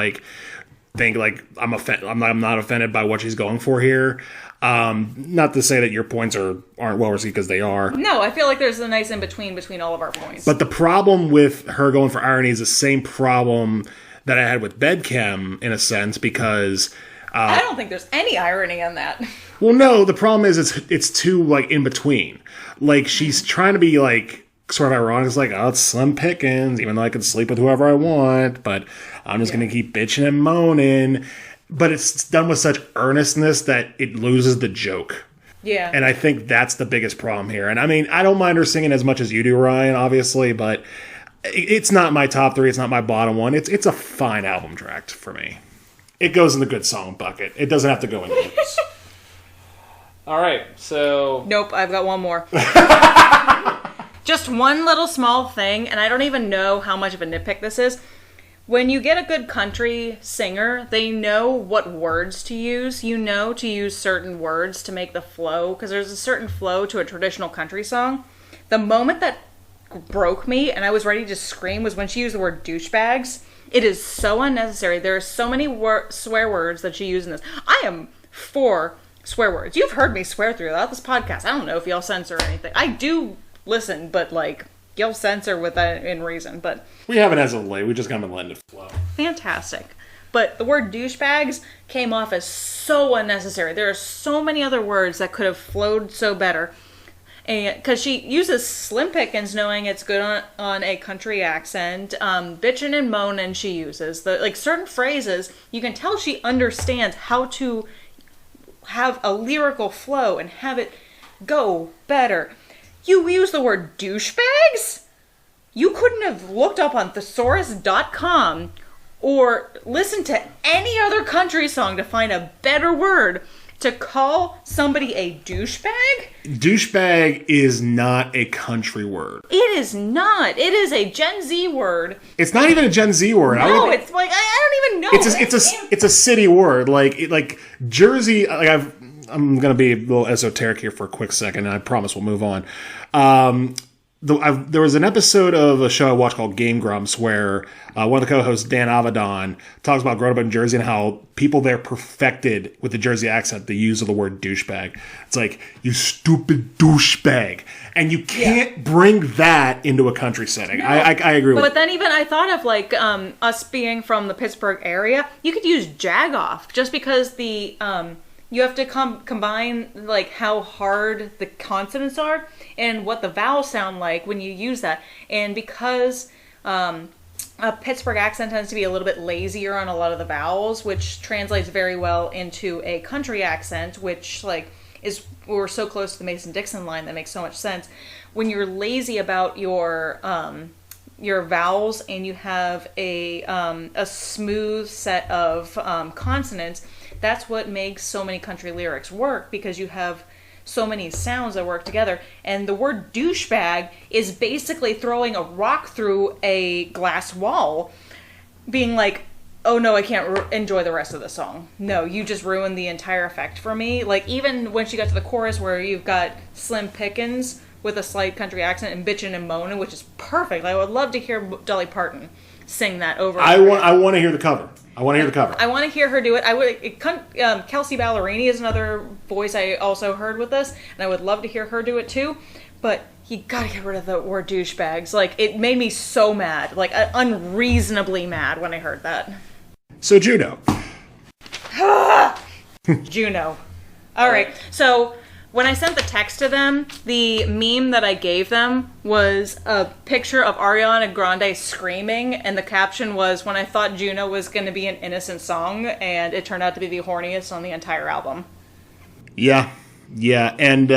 think I'm not offended by what she's going for here. Not to say that your points aren't well received, because they are. No, I feel like there's a nice in between all of our points. But the problem with her going for irony is the same problem that I had with Chem, in a sense, because I don't think there's any irony in that. Well, no, the problem is it's too like in between. Like, she's trying to be like sort of ironic. It's like, oh, it's slim pickings, even though I can sleep with whoever I want, but I'm just going to keep bitching and moaning. But it's done with such earnestness that it loses the joke. Yeah. And I think that's the biggest problem here. And I mean, I don't mind her singing as much as you do, Ryan, obviously, but it's not my top 3. It's not my bottom 1. It's a fine album track for me. It goes in the good song bucket. It doesn't have to go in those. All right, so... Nope, I've got one more. Just one little small thing, and I don't even know how much of a nitpick this is. When you get a good country singer, they know what words to use. You know to use certain words to make the flow, because there's a certain flow to a traditional country song. The moment that broke me and I was ready to scream was when she used the word douchebags. It is so unnecessary. There are so many swear words that she used in this. I am for swear words. You've heard me swear throughout this podcast. I don't know if y'all censor anything. I do listen, but like... You'll censor with that in reason, but... We haven't as of late. We just kind of let it flow. Fantastic. But the word douchebags came off as so unnecessary. There are so many other words that could have flowed so better. And because she uses slim pickings, knowing it's good on a country accent. Bitchin' and moanin' she uses. Certain phrases, you can tell she understands how to have a lyrical flow and have it go better. You use the word douchebags? You couldn't have looked up on thesaurus.com or listened to any other country song to find a better word to call somebody a douchebag? Douchebag is not a country word. It is not. It is a Gen Z word. It's not even a Gen Z word. No, it's like I don't even know. It's a city word. Like Jersey. Like I'm gonna be a little esoteric here for a quick second, and I promise we'll move on. There was an episode of a show I watched called Game Grumps where one of the co-hosts, Dan Avedon, talks about growing up in Jersey and how people there perfected, with the Jersey accent, the use of the word douchebag. It's like, you stupid douchebag. And you can't bring that into a country setting. No. I agree with But then even I thought of like us being from the Pittsburgh area, you could use jagoff just because the... you have to combine like how hard the consonants are and what the vowels sound like when you use that. And because a Pittsburgh accent tends to be a little bit lazier on a lot of the vowels, which translates very well into a country accent, which like we're so close to the Mason-Dixon line that makes so much sense. When you're lazy about your vowels and you have a smooth set of consonants, that's what makes so many country lyrics work, because you have so many sounds that work together. And the word douchebag is basically throwing a rock through a glass wall, being like, oh no, I can't enjoy the rest of the song. No, you just ruined the entire effect for me. Like, even when she got to the chorus where you've got Slim Pickins with a slight country accent and bitchin' and moaning, which is perfect. I would love to hear Dolly Parton sing that over. I want to hear the cover. I want to hear her do it. Kelsey Ballerini is another voice I also heard with this, and I would love to hear her do it too. But you gotta get rid of the word douchebags. Like, it made me so mad, like unreasonably mad when I heard that. So Juno. Juno. All right. So when I sent the text to them, the meme that I gave them was a picture of Ariana Grande screaming, and the caption was, when I thought Juno was going to be an innocent song, and it turned out to be the horniest on the entire album. Yeah. And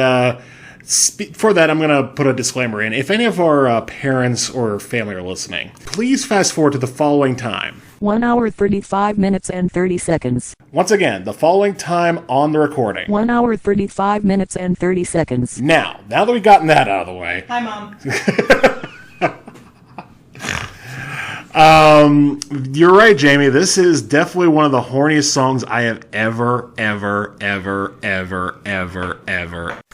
for that, I'm going to put a disclaimer in. If any of our parents or family are listening, please fast forward to the following time. 1 hour 35 minutes and 30 seconds. Once again, the following time on the recording. 1 hour 35 minutes and 30 seconds. Now that we've gotten that out of the way. Hi, Mom. You're right, Jamie. This is definitely one of the horniest songs I have ever.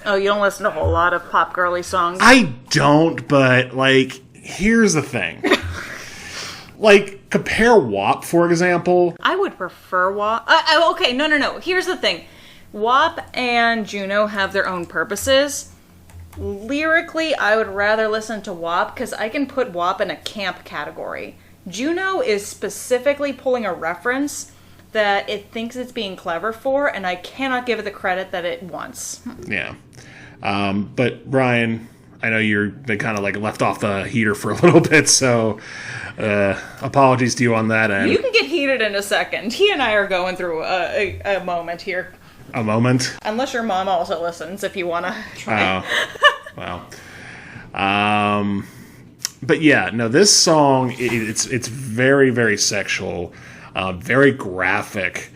Oh, you don't listen to a whole lot of pop girly songs? I don't, but, like, here's the thing. Like, compare WAP, for example. I would prefer WAP. Okay, no. Here's the thing. WAP and Juno have their own purposes. Lyrically, I would rather listen to WAP because I can put WAP in a camp category. Juno is specifically pulling a reference that it thinks it's being clever for, and I cannot give it the credit that it wants. Yeah. But, Brian, I know you've been kind of like left off the heater for a little bit, so apologies to you on that end. You can get heated in a second. He and I are going through a moment here. A moment? Unless your mom also listens, if you want to try. Oh, well. But yeah, no, this song, it's very, very sexual, very graphic.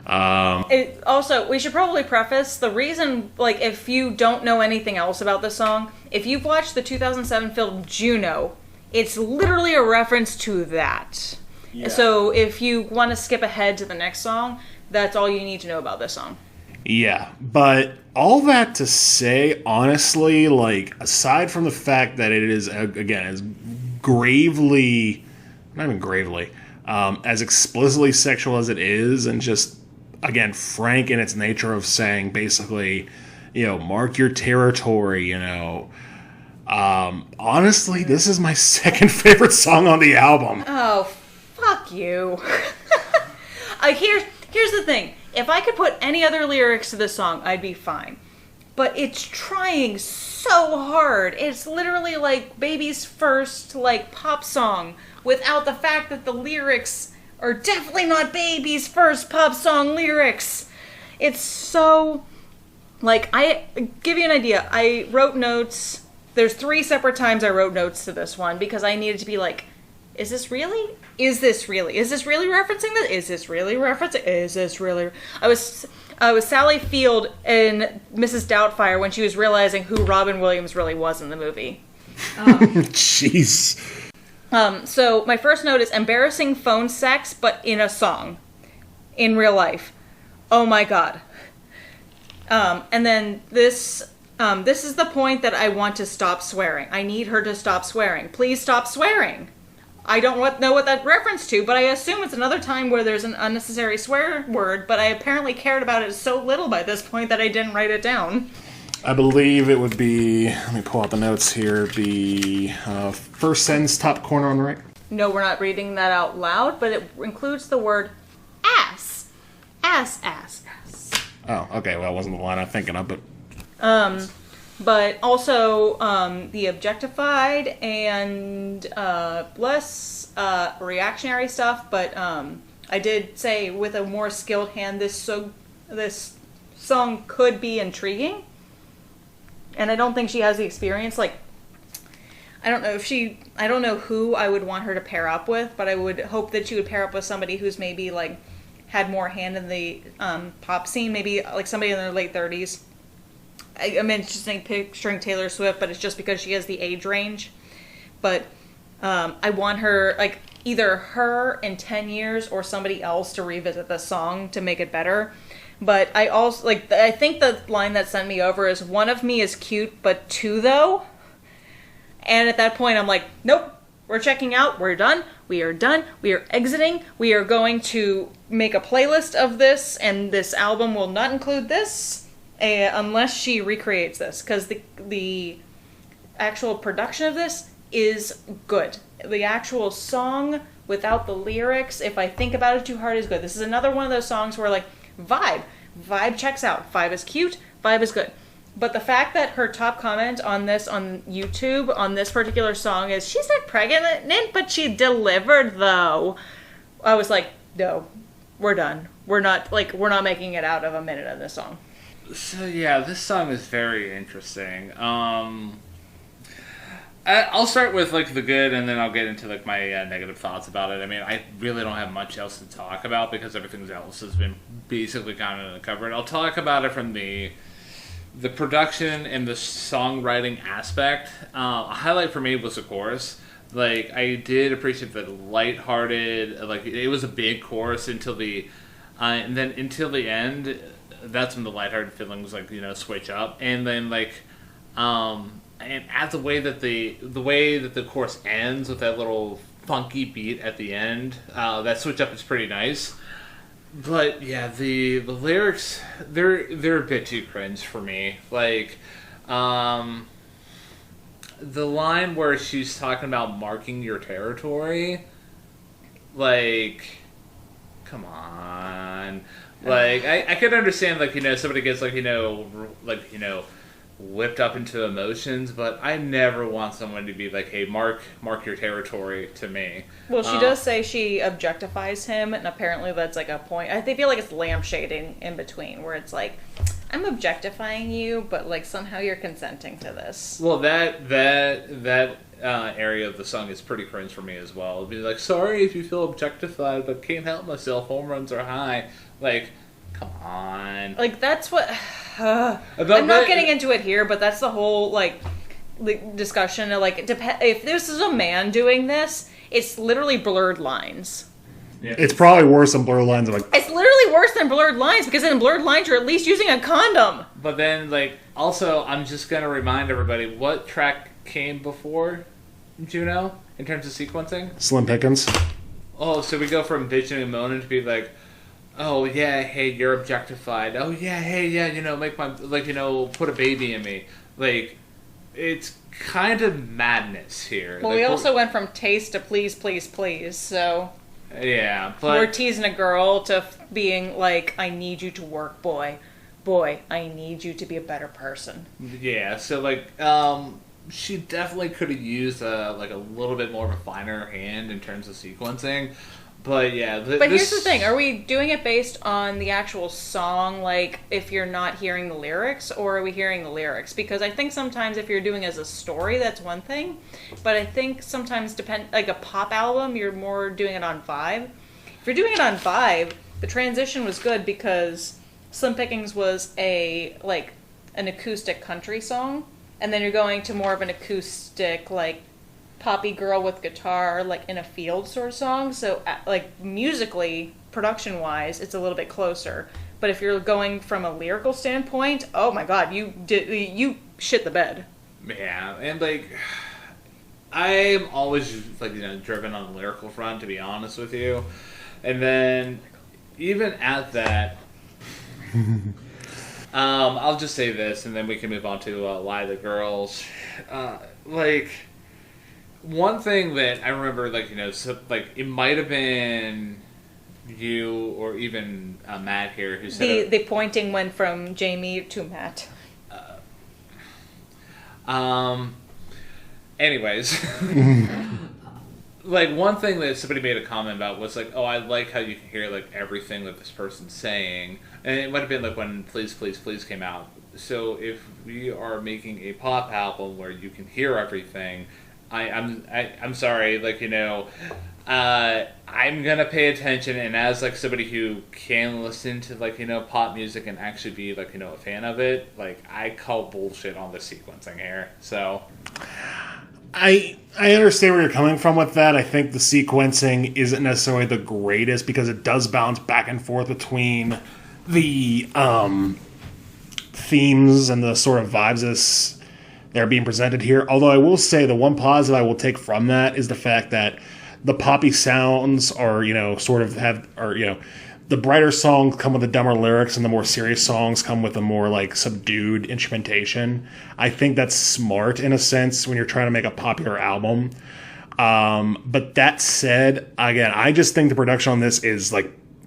Also, we should probably preface the reason, like, if you don't know anything else about this song, if you've watched the 2007 film Juno, it's literally a reference to that. Yeah. So if you want to skip ahead to the next song, that's all you need to know about this song. Yeah, but all that to say, honestly, like, aside from the fact that it is, again, as gravely, not even gravely, as explicitly sexual as it is, and just, again, frank in its nature of saying, basically, mark your territory, honestly, this is my second favorite song on the album. Oh, fuck you. Here's the thing. If I could put any other lyrics to this song, I'd be fine. But it's trying so hard. It's literally like Baby's first, like, pop song without the fact that the lyrics are definitely not Baby's first pop song lyrics. It's so... Like, I give you an idea. I wrote notes there's 3 separate times I wrote notes to this one because I needed to be like, is this really? Is this really? Is this really referencing this? Is this really referencing? Is this really? I was Sally Field in Mrs. Doubtfire when she was realizing who Robin Williams really was in the movie. Jeez. So my first note is embarrassing phone sex, but in a song, in real life. Oh my god. And then this is the point that I want to stop swearing. I need her to stop swearing. Please stop swearing. I don't know what that reference to, but I assume it's another time where there's an unnecessary swear word, but I apparently cared about it so little by this point that I didn't write it down. I believe it would be, let me pull out the notes here, the first sentence, top corner on the right. No, we're not reading that out loud, but it includes the word ass. Ass. Oh, okay, well, that wasn't the line I'm thinking of, but... But also the objectified and less reactionary stuff. But I did say with a more skilled hand, this song could be intriguing. And I don't think she has the experience. Like, I don't know who I would want her to pair up with, but I would hope that she would pair up with somebody who's maybe like had more hand in the pop scene, maybe like somebody in their late 30s. I mean, just picturing Taylor Swift, but it's just because she has the age range. But I want her, like, either her in 10 years or somebody else to revisit the song to make it better. But I also, like, I think the line that sent me over is, one of me is cute, but 2 though. And at that point, I'm like, nope, we're checking out, we're done, we are done, we are exiting, we are going to make a playlist of this, and this album will not include this. Unless she recreates this, because the actual production of this is good. The actual song, without the lyrics, if I think about it too hard, is good. This is another one of those songs where, like, vibe checks out. Vibe is cute, vibe is good. But the fact that her top comment on this on YouTube, on this particular song, is, she's not pregnant, but she delivered, though. I was like, no, we're done. We're not making it out of a minute of this song. So yeah, this song is very interesting. I'll start with like the good, and then I'll get into like my negative thoughts about it. I mean, I really don't have much else to talk about because everything else has been basically kind of covered. I'll talk about it from the production and the songwriting aspect. A highlight for me was the chorus. Like, I did appreciate the lighthearted, like it was a big chorus until and then until the end. That's when the lighthearted feelings, like, you know, switch up, and then like, and at the way that the chorus ends with that little funky beat at the end, that switch up is pretty nice. But yeah, the lyrics, they're a bit too cringe for me. Like, the line where she's talking about marking your territory, like, come on. Like, I could understand, like, you know, somebody gets, like, whipped up into emotions, but I never want someone to be like, hey, mark your territory to me. Well, she does say she objectifies him, and apparently that's, like, a point. I feel like it's lampshading in between, where it's like, I'm objectifying you, but, like, somehow you're consenting to this. Well, that area of the song is pretty cringe for me as well. It'd be like, sorry if you feel objectified, but can't help myself, home runs are high. Like, come on. Like, that's what... I'm not getting into it here, but that's the whole, like discussion of, like, if this is a man doing this, it's literally blurred lines. Yeah. It's probably worse than blurred lines. It's literally worse than blurred lines, because in blurred lines you're at least using a condom. But then, like, also, I'm just going to remind everybody, what track came before Juno in terms of sequencing? Slim Pickins. Oh, so we go from bitching and moaning to be like, oh, yeah, hey, you're objectified. Oh, yeah, hey, yeah, you know, make my, like, you know, put a baby in me. Like, it's kind of madness here. Well, like, we also went from taste to please, please, please, so... Yeah, but... We're teasing a girl to being like, I need you to work, boy. Boy, I need you to be a better person. Yeah, so, like, she definitely could have used, like, a little bit more of a finer hand in terms of sequencing. But yeah, But here's the thing: are we doing it based on the actual song, like if you're not hearing the lyrics, or are we hearing the lyrics? Because I think sometimes if you're doing as a story, that's one thing. But I think sometimes like a pop album, you're more doing it on vibe. If you're doing it on vibe, the transition was good because Slim Pickings was an acoustic country song, and then you're going to more of an acoustic like poppy girl with guitar, like in a field sort of song. So like musically, production wise, it's a little bit closer. But if you're going from a lyrical standpoint, oh my god, you shit the bed. Yeah, and like I'm always like driven on the lyrical front, to be honest with you. And then even at that, I'll just say this, and then we can move on to Lie the Girls. Like. One thing that I remember, it might have been you or even Matt here who said... The pointing went from Jamie to Matt. Anyways. Like, one thing that somebody made a comment about was, like, oh, I like how you can hear, like, everything that this person's saying. And it might have been, like, when Please, Please, Please came out. So if we are making a pop album where you can hear everything... I'm sorry, I'm gonna pay attention, and as like somebody who can listen to pop music and actually be a fan of it, I call bullshit on the sequencing here. So I understand where you're coming from with that. I think the sequencing isn't necessarily the greatest because it does bounce back and forth between the themes and the sort of vibes that are being presented here. Although I will say the one positive I will take from that is the fact that the poppy sounds are, the brighter songs come with the dumber lyrics and the more serious songs come with a more subdued instrumentation. I think that's smart in a sense when you're trying to make a popular album. But that said, again, I just think the production on this is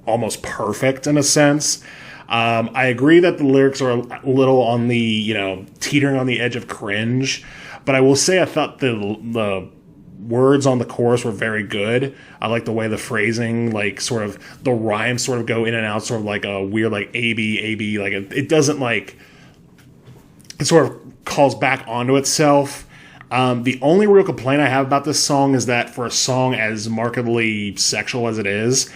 almost perfect in a sense. I agree that the lyrics are a little on the, teetering on the edge of cringe, but I will say I thought the words on the chorus were very good. I like the way the phrasing, the rhymes sort of go in and out, sort of like a weird, A-B, A-B, it doesn't, it sort of calls back onto itself. The only real complaint I have about this song is that for a song as markedly sexual as it is,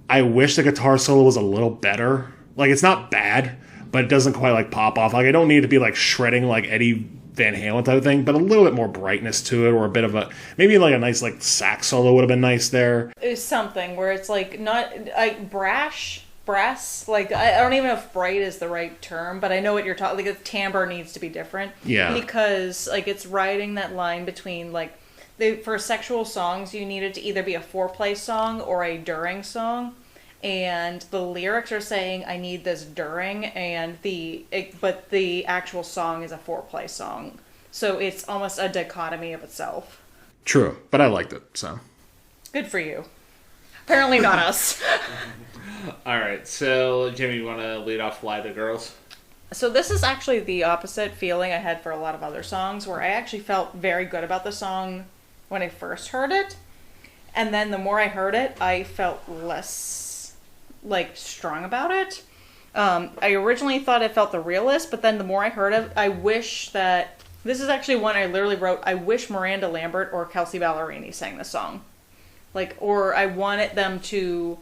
I wish the guitar solo was a little better. It's not bad, but it doesn't quite pop off. I don't need it to be shredding Eddie Van Halen type of thing, but a little bit more brightness to it, or a bit of maybe a nice sax solo would have been nice there. It's something where it's not brass. I don't even know if bright is the right term, but I know what you're talking. The timbre needs to be different. Yeah. Because it's riding that line between for sexual songs, you need it to either be a foreplay song or a during song. And the lyrics are saying, I need this during, but the actual song is a foreplay song. So it's almost a dichotomy of itself. True, but I liked it, so. Good for you. Apparently not us. Alright, so Jimmy, you want to lead off Lie the Girls? So this is actually the opposite feeling I had for a lot of other songs, where I actually felt very good about the song when I first heard it. And then the more I heard it, I felt less strong about it. I originally thought I felt the realest, but then the more I heard it, I wish that... This is actually one I literally wrote, I wish Miranda Lambert or Kelsey Ballerini sang this song. Or I wanted them to...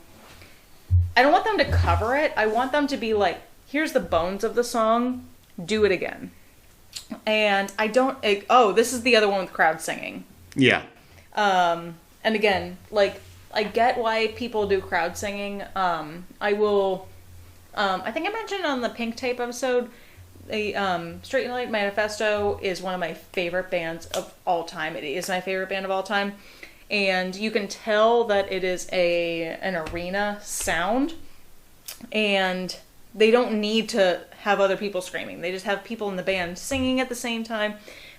I don't want them to cover it. I want them to be here's the bones of the song, do it again. And I don't... this is the other one with crowd singing. Yeah. And again, I get why people do crowd singing. I will... I think I mentioned on the Pink Tape episode, the Straight Night Manifesto is one of my favorite bands of all time. It is my favorite band of all time. And you can tell that it is an arena sound. And they don't need to have other people screaming. They just have people in the band singing at the same time.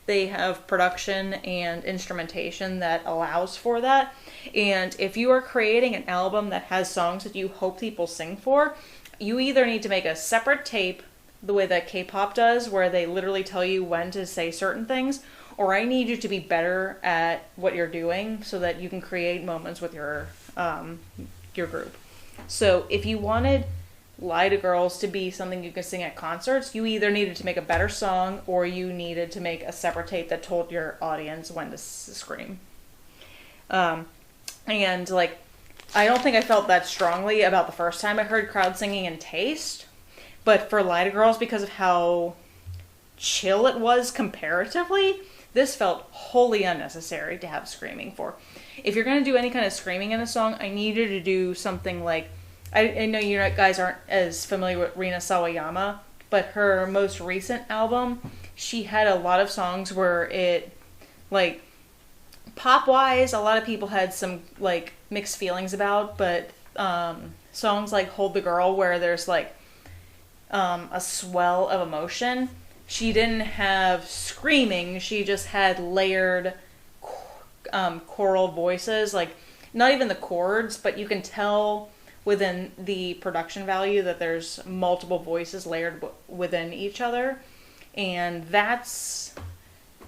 They have production and instrumentation that allows for that. And if you are creating an album that has songs that you hope people sing for, you either need to make a separate tape, the way that K-pop does, where they literally tell you when to say certain things, or I need you to be better at what you're doing so that you can create moments with your group. So if you wanted Lie to Girls to be something you could sing at concerts, you either needed to make a better song or you needed to make a separate tape that told your audience when to scream. And like, I don't think I felt that strongly about the first time I heard crowd singing in Taste, but for Lie to Girls, because of how chill it was comparatively, this felt wholly unnecessary to have screaming for. If you're going to do any kind of screaming in a song, I need you to do something like, I know you guys aren't as familiar with Rina Sawayama, but her most recent album, she had a lot of songs where it, like, pop-wise, a lot of people had some, like, mixed feelings about, but songs like Hold the Girl, where there's, like, a swell of emotion, she didn't have screaming, she just had layered choral voices, like, not even the chords, but you can tell within the production value that there's multiple voices layered within each other. And that's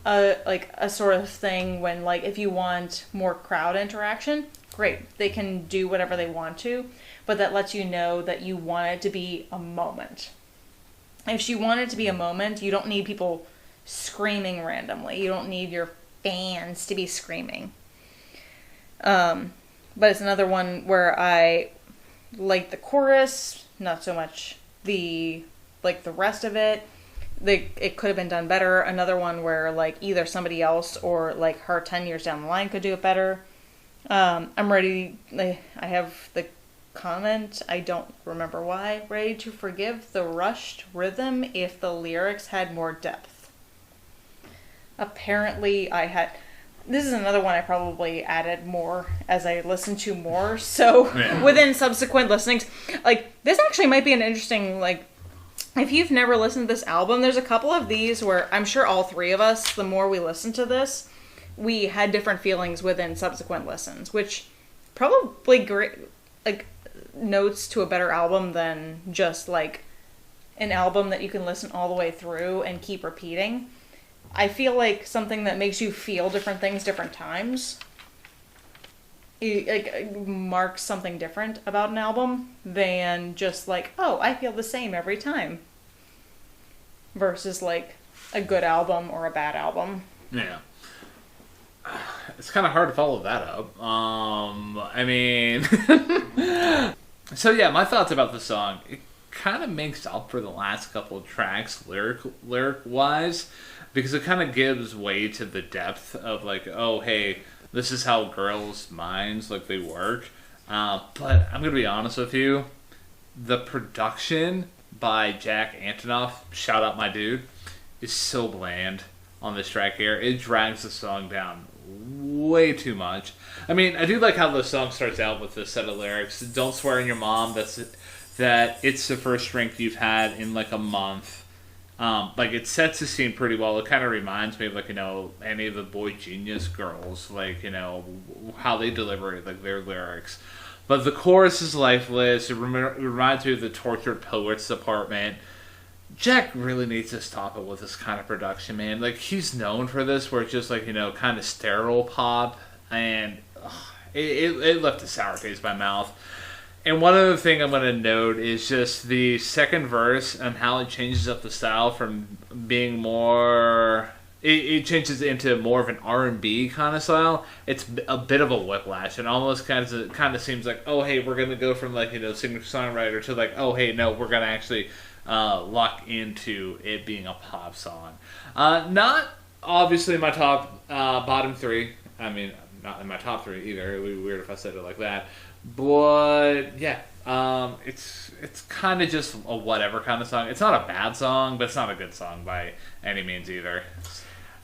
a sort of thing when, like, if you want more crowd interaction, great, they can do whatever they want to, but that lets you know that you want it to be a moment. If you want it to be a moment, you don't need people screaming randomly. You don't need your fans to be screaming. But it's another one where I like the chorus, not so much the rest of it. It could have been done better. Another one where, like, either somebody else or, like, her 10 years down the line could do it better. I'm ready. I have the comment, I don't remember why, ready to forgive the rushed rhythm if the lyrics had more depth. Apparently this is another one I probably added more as I listened to more, so within subsequent listenings, like, this actually might be an interesting, like, if you've never listened to this album, there's a couple of these where I'm sure all three of us, the more we listen to this, we had different feelings within subsequent listens, which probably like notes to a better album than just, like, an album that you can listen all the way through and keep repeating. I feel like something that makes you feel different things different times, it marks something different about an album than just, like, oh, I feel the same every time, versus, like, a good album or a bad album. Yeah. It's kind of hard to follow that up. I mean, so yeah, my thoughts about the song, it kind of makes up for the last couple of tracks lyric-wise, because it kind of gives way to the depth of, like, oh, hey, this is how girls' minds, like, they work. But I'm going to be honest with you, the production by Jack Antonoff, shout out my dude, is so bland on this track here. It drags the song down way too much. I mean, I do like how the song starts out with this set of lyrics. Don't swear on your mom. That it's the first drink you've had in, like, a month. Like, it sets the scene pretty well. It kind of reminds me of, like, you know, any of the Boy Genius girls, like, you know, how they deliver, like, their lyrics. But the chorus is lifeless. It reminds me of the Tortured Poets Department. Jack really needs to stop it with this kind of production, man. Like, he's known for this, where it's just, like, you know, kind of sterile pop, and it left a sour taste in my mouth. And one other thing I'm going to note is just the second verse and how it changes up the style from being more... It changes into more of an R&B kind of style. It's a bit of a whiplash. It almost kind of seems like, oh, hey, we're going to go from, like, you know, singer-songwriter to, like, oh, hey, no, we're going to actually lock into it being a pop song. Not obviously my bottom three. I mean, not in my top three either. It would be weird if I said it like that. But yeah, it's kind of just a whatever kind of song. It's not a bad song, but it's not a good song by any means either.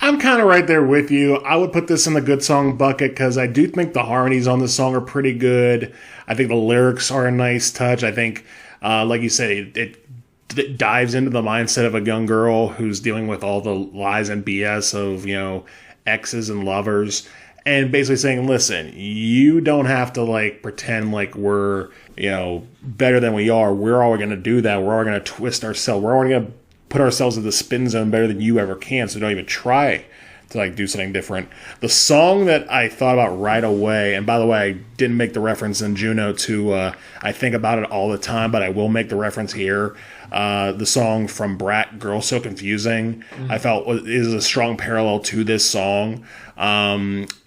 I'm kind of right there with you. I would put this in the good song bucket because I do think the harmonies on the song are pretty good. I think the lyrics are a nice touch. I think, like you said, it dives into the mindset of a young girl who's dealing with all the lies and BS of, you know, exes and lovers. And basically saying, listen, you don't have to, like, pretend like we're, you know, better than we are. We're all going to do that. We're all going to twist ourselves. We're all going to put ourselves in the spin zone better than you ever can. So don't even try to like do something different. The song that I thought about right away, and by the way, I didn't make the reference in Juno to I think about it all the time, but I will make the reference here. The song from Brat, Girl So Confusing, I felt is a strong parallel to this song.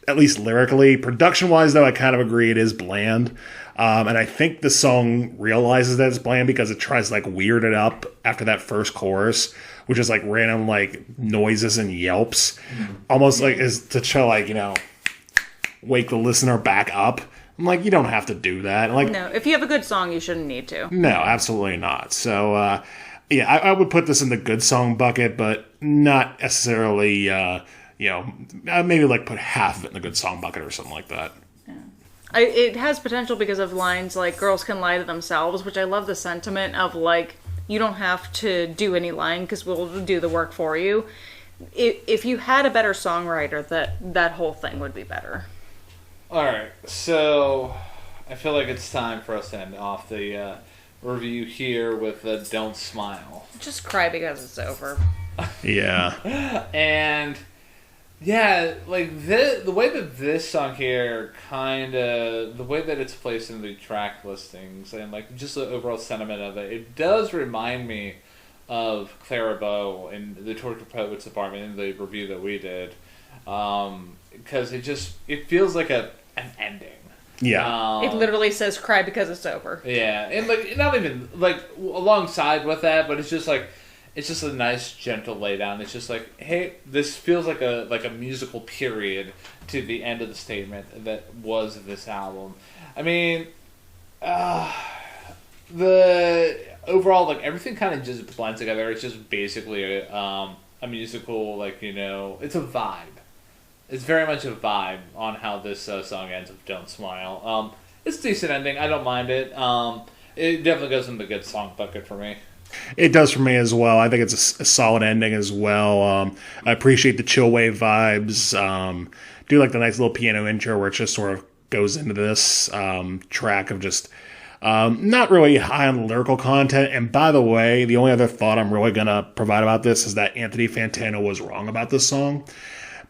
At least lyrically. Production-wise, though, I kind of agree it is bland. And I think the song realizes that it's bland because it tries to, like, weird it up after that first chorus, which is, like, random, like, noises and yelps. Almost, like, is to try, like, you know, wake the listener back up. I'm like, you don't have to do that. Like, No, if you have a good song, you shouldn't need to. no, absolutely not. So, yeah, I would put this in the good song bucket, but not necessarily, maybe, like, put half of it in the good song bucket or something like that. It has potential because of lines like girls can lie to themselves, which I love the sentiment of, like, you don't have to do any lying because we'll do the work for you. If you had a better songwriter, that whole thing would be better. Alright, so I feel like it's time for us to end off the review here with Don't Smile. Just cry because it's over. Yeah. And yeah, like the way that this song here the way that it's placed in the track listings and like just the overall sentiment of it does remind me of Clara Bow in the Torture Poets Department in the review that we did. Because it feels like an ending. Yeah. It literally says cry because it's over. Yeah, and like not even like alongside with that, but it's just a nice gentle lay down. It's just like, hey, this feels like a musical period to the end of the statement that was this album. I mean, the overall like everything kind of just blends together. It's just basically a musical, like, you know, it's a vibe. It's very much a vibe on how this song ends with Don't Smile. It's a decent ending. I don't mind it. It definitely goes in the good song bucket for me. It does for me as well. I think it's a solid ending as well. I appreciate the chill wave vibes. Do like the nice little piano intro where it just sort of goes into this track of just not really high on lyrical content. And by the way, the only other thought I'm really going to provide about this is that Anthony Fantano was wrong about this song.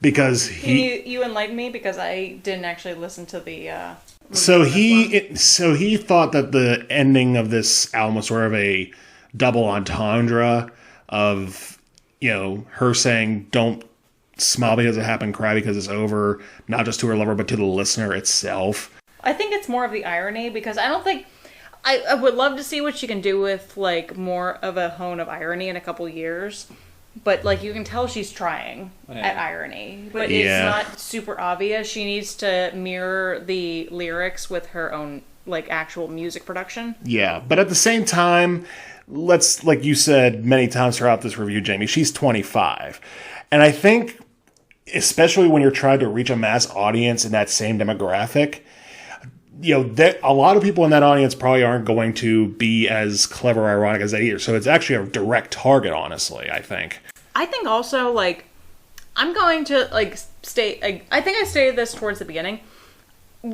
Because you enlighten me because I didn't actually listen to the. So he thought that the ending of this album was sort of a double entendre of, you know, her saying don't smile because it happened, cry because it's over, not just to her lover but to the listener itself. I think it's more of the irony because I don't think I would love to see what she can do with like more of a hone of irony in a couple years. But, like, you can tell she's trying at irony. But it's not super obvious. She needs to mirror the lyrics with her own, like, actual music production. Yeah, but at the same time, let's, like you said many times throughout this review, Jamie, she's 25. And I think, especially when you're trying to reach a mass audience in that same demographic, you know, a lot of people in that audience probably aren't going to be as clever or ironic as that either. So it's actually a direct target, honestly, I think. I think also, like, I'm going to, like, I think I stated this towards the beginning.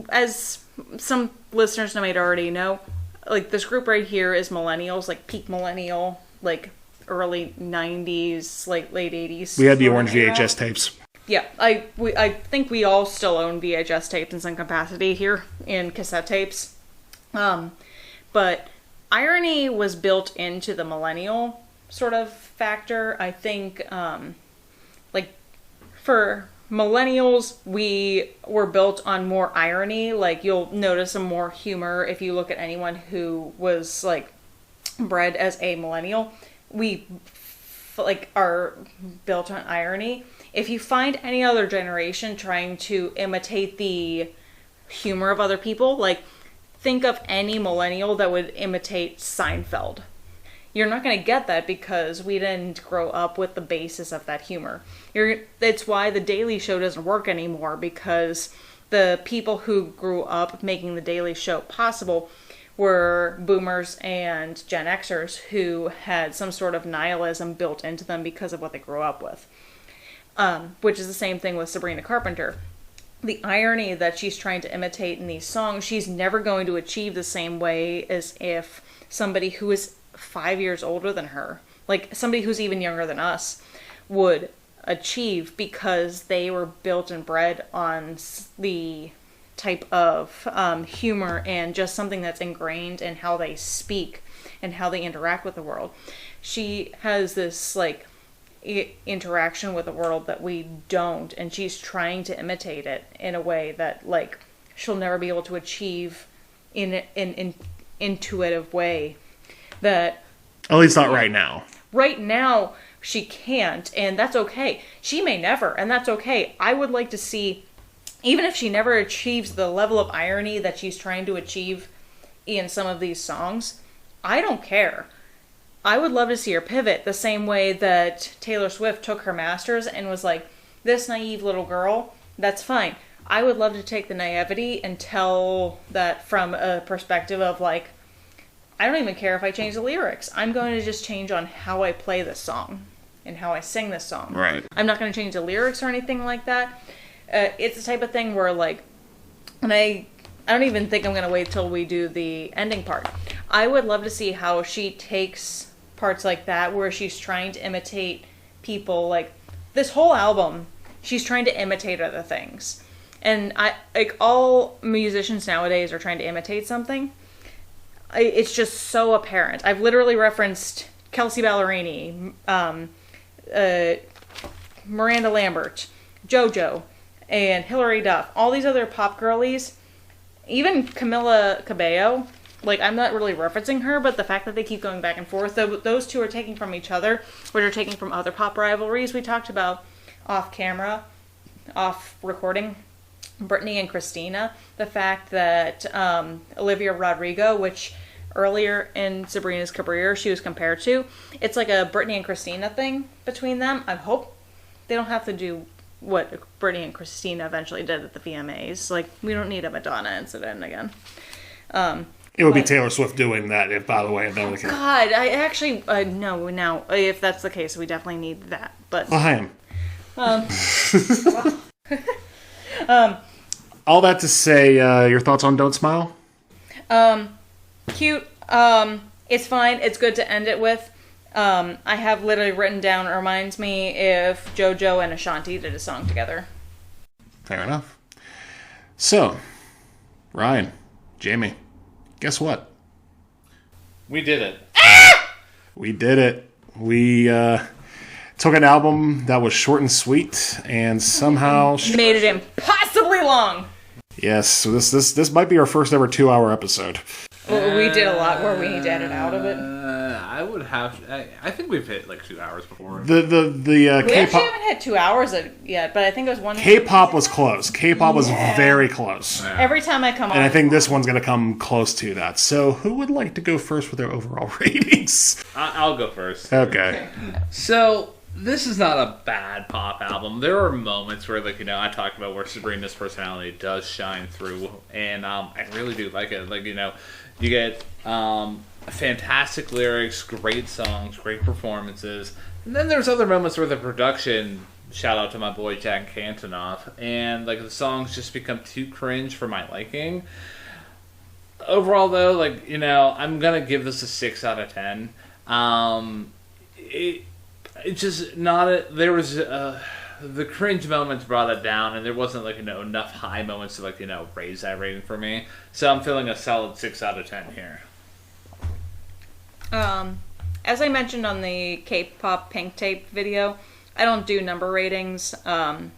As some listeners might already know, like, this group right here is millennials, like, peak millennial, like, early 90s, like, late 80s. We had the orange VHS tapes. Yeah, I think we all still own VHS tapes in some capacity here, and cassette tapes. But irony was built into the millennial sort of factor. I think, like, for millennials, we were built on more irony. Like, you'll notice some more humor if you look at anyone who was, like, bred as a millennial. We, like, are built on irony. If you find any other generation trying to imitate the humor of other people, like, think of any millennial that would imitate Seinfeld. You're not going to get that because we didn't grow up with the basis of that humor. That's why The Daily Show doesn't work anymore, because the people who grew up making The Daily Show possible were boomers and Gen Xers who had some sort of nihilism built into them because of what they grew up with. Which is the same thing with Sabrina Carpenter. The irony that she's trying to imitate in these songs, she's never going to achieve the same way as if somebody who is 5 years older than her, like somebody who's even younger than us, would achieve because they were built and bred on the type of humor and just something that's ingrained in how they speak and how they interact with the world. She has this like interaction with the world that we don't, and she's trying to imitate it in a way that like she'll never be able to achieve in an intuitive way that At least not right now. right now she can't, and that's okay. She may never, and that's okay. I would like to see, even if she never achieves the level of irony that she's trying to achieve in some of these songs, I don't care. I would love to see her pivot the same way that Taylor Swift took her masters and was like, this naive little girl, that's fine. I would love to take the naivety and tell that from a perspective of like, I don't even care if I change the lyrics. I'm going to just change on how I play this song and how I sing this song. Right. I'm not going to change the lyrics or anything like that. It's the type of thing where like, and I don't even think I'm going to wait till we do the ending part. I would love to see how she takes parts like that where she's trying to imitate people. Like this whole album, she's trying to imitate other things. And I like all musicians nowadays are trying to imitate something. It's just so apparent. I've literally referenced Kelsey Ballerini, Miranda Lambert, JoJo, and Hilary Duff. All these other pop girlies, even Camila Cabello. Like, I'm not really referencing her, but the fact that they keep going back and forth, those two are taking from each other, which are taking from other pop rivalries we talked about off camera, off recording. Brittany and Christina, the fact that Olivia Rodrigo, which earlier in Sabrina's career she was compared to, it's like a Brittany and Christina thing between them. I hope they don't have to do what Brittany and Christina eventually did at the VMAs. Like, we don't need a Madonna incident again. It would be Taylor Swift doing that, if, by the way, if that was the case. God, I actually, no, now, if that's the case, we definitely need that. But Oh, hi. All that to say, your thoughts on Don't Smile? Cute. It's fine. It's good to end it with. I have literally written down, it reminds me if JoJo and Ashanti did a song together. Fair enough. So, Ryan, Jamie, guess what? We did it. We did it. We took an album that was short and sweet and somehow Made it impossibly long. Yes, so this might be our first ever 2-hour episode. Well, we did a lot where we need to edit out of it. I would have. I think we've hit like 2 hours before. The We actually K-pop haven't hit 2 hours yet, but I think it was one. K-pop was close. K-pop was very close. Every time I come on. And I think this one's going to come close to that. So who would like to go first with their overall ratings? I'll go first. Okay. So this is not a bad pop album. There are moments where, like, I talked about where Sabrina's personality does shine through, and I really do like it. Like, you get fantastic lyrics, great songs, great performances, and then there's other moments where the production, shout out to my boy Jack Antonoff, and like the songs just become too cringe for my liking. Overall, though, like, I'm gonna give this a 6 out of 10. It's just not there was the cringe moments brought it down, and there wasn't like enough high moments to like raise that rating for me. So I'm feeling a solid 6 out of 10 here. As I mentioned on the K-pop Pink Tape video, I don't do number ratings. I'm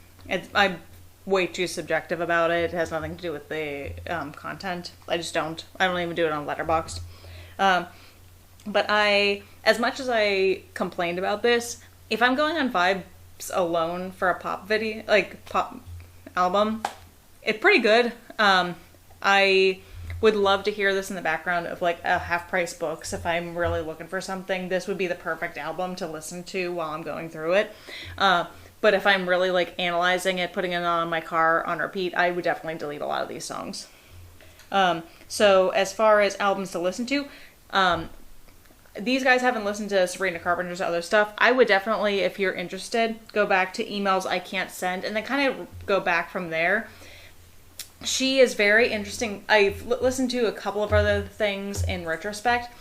way too subjective about it. It has nothing to do with the content. I just don't. I don't even do it on Letterboxd. But as much as I complained about this, if I'm going on vibes alone for a pop video, like pop album, it's pretty good. I would love to hear this in the background of like a half-price books. If I'm really looking for something, this would be the perfect album to listen to while I'm going through it. But if I'm really like analyzing it, putting it on my car on repeat, I would definitely delete a lot of these songs. So as far as albums to listen to, these guys haven't listened to Sabrina Carpenter's other stuff. I would definitely, if you're interested, go back to Emails I Can't Send and then kind of go back from there. She is very interesting. I've listened to a couple of other things in retrospect.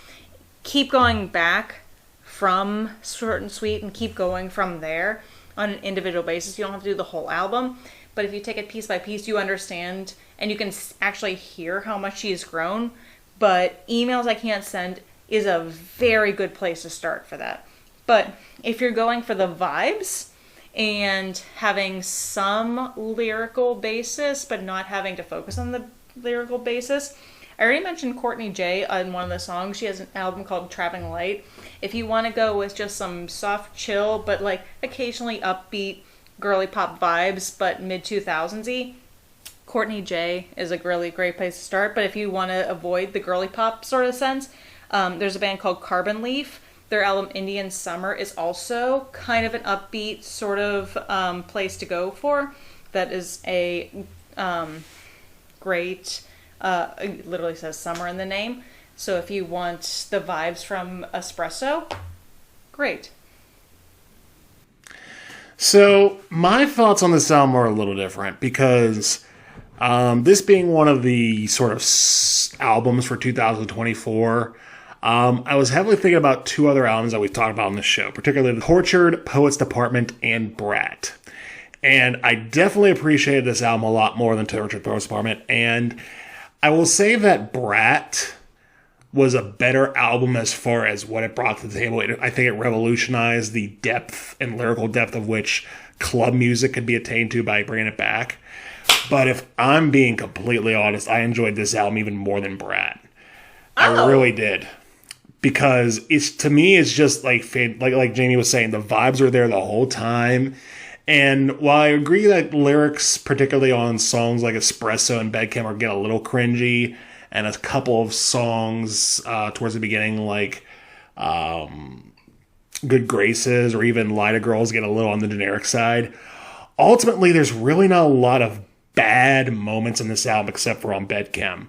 Keep going back from Short and Sweet and keep going from there. on an individual basis. You don't have to do the whole album. But if you take it piece by piece, you understand and you can actually hear how much she's grown. But Emails I Can't Send is a very good place to start for that. But if you're going for the vibes and having some lyrical basis, but not having to focus on the lyrical basis, I already mentioned Courtney J on one of the songs. She has an album called Trapping Light. If you want to go with just some soft chill, but like occasionally upbeat girly pop vibes, but mid-2000s-y, Courtney J is a really great place to start. But if you want to avoid the girly pop sort of sense, there's a band called Carbon Leaf. Their album Indian Summer is also kind of an upbeat sort of place to go for. That is a great, it literally says summer in the name. So if you want the vibes from Espresso, great. So my thoughts on this album are a little different because this being one of the sort of albums for 2024, I was heavily thinking about two other albums that we've talked about on this show, particularly Tortured, Poets Department, and Brat. And I definitely appreciated this album a lot more than Tortured, Poets Department. And I will say that Brat was a better album as far as what it brought to the table. I think it revolutionized the depth and lyrical depth of which club music could be attained to by bringing it back. But if I'm being completely honest, I enjoyed this album even more than Brat. I really did. Because it's, to me, it's just like Jamie was saying, the vibes are there the whole time. And while I agree that lyrics, particularly on songs like Espresso and Bedchem, get a little cringy, and a couple of songs towards the beginning, like Good Graces or even Lida Girls, get a little on the generic side, ultimately there's really not a lot of bad moments in this album except for on Bedchem.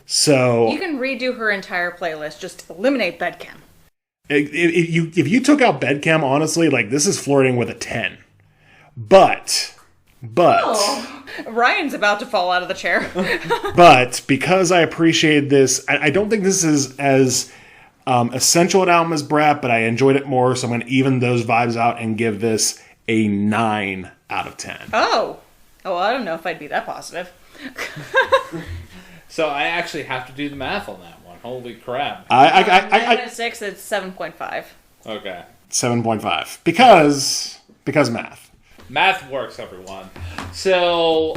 So you can redo her entire playlist, just eliminate Bedchem. If you took out Bedchem, honestly, like, this is flirting with a 10. But Ryan's about to fall out of the chair. But because I appreciated this, I don't think this is as essential an album as Brat, but I enjoyed it more, so I'm going to even those vibes out and give this a 9 out of 10. Oh, I don't know if I'd be that positive. So I actually have to do the math on that one. Holy crap. I 6, it's 7.5. Okay. 7.5. Because math. Math works, everyone. So,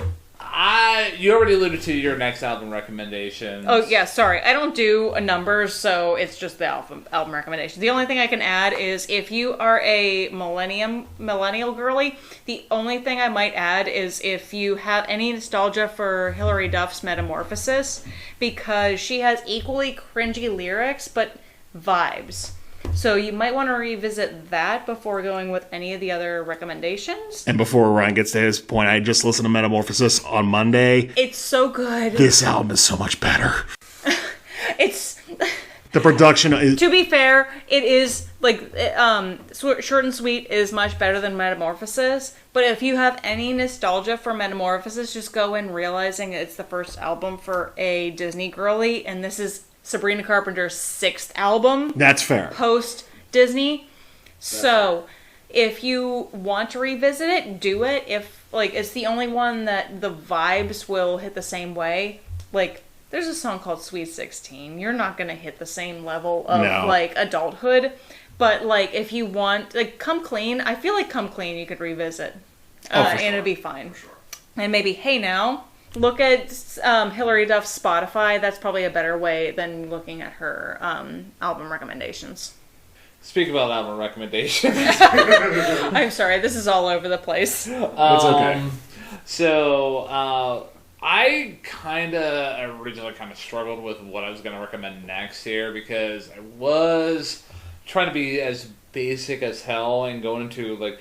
you already alluded to your next album recommendations. Oh, yeah, sorry. I don't do numbers, so it's just the album recommendation. The only thing I can add is if you are a millennial girly, the only thing I might add is if you have any nostalgia for Hilary Duff's Metamorphosis, because she has equally cringy lyrics, but vibes. So you might want to revisit that before going with any of the other recommendations. And before Ryan gets to his point, I just listened to Metamorphosis on Monday. It's so good. This album is so much better. It's... The production is... To be fair, it is, like, Short and Sweet is much better than Metamorphosis. But if you have any nostalgia for Metamorphosis, just go in realizing it's the first album for a Disney girly, and this is Sabrina Carpenter's 6th album. That's fair. Post Disney. So, if you want to revisit it, do it. If, like, it's the only one that the vibes will hit the same way. Like, there's a song called Sweet 16. You're not going to hit the same level of, like, adulthood. But, like, if you want, like, Come Clean, I feel like Come Clean you could revisit. And it'll be fine. Sure. And maybe Hey Now. Look at Hilary Duff's Spotify. That's probably a better way than looking at her album recommendations. Speak about album recommendations. I'm sorry, this is all over the place. It's okay. So, I originally struggled with what I was going to recommend next here because I was trying to be as basic as hell and going into, like,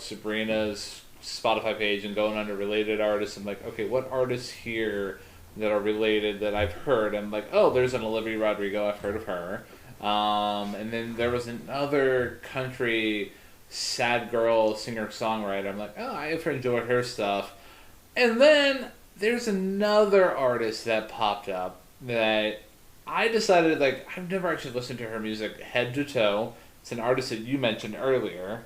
Sabrina's Spotify page and going under related artists and like, okay, what artists here that are related that I've heard? I'm like, oh, there's an Olivia Rodrigo, I've heard of her. And then there was another country sad girl singer-songwriter. I'm like, oh, I've enjoyed her stuff. And then there's another artist that popped up that I decided, like, I've never actually listened to her music head to toe. It's an artist that you mentioned earlier.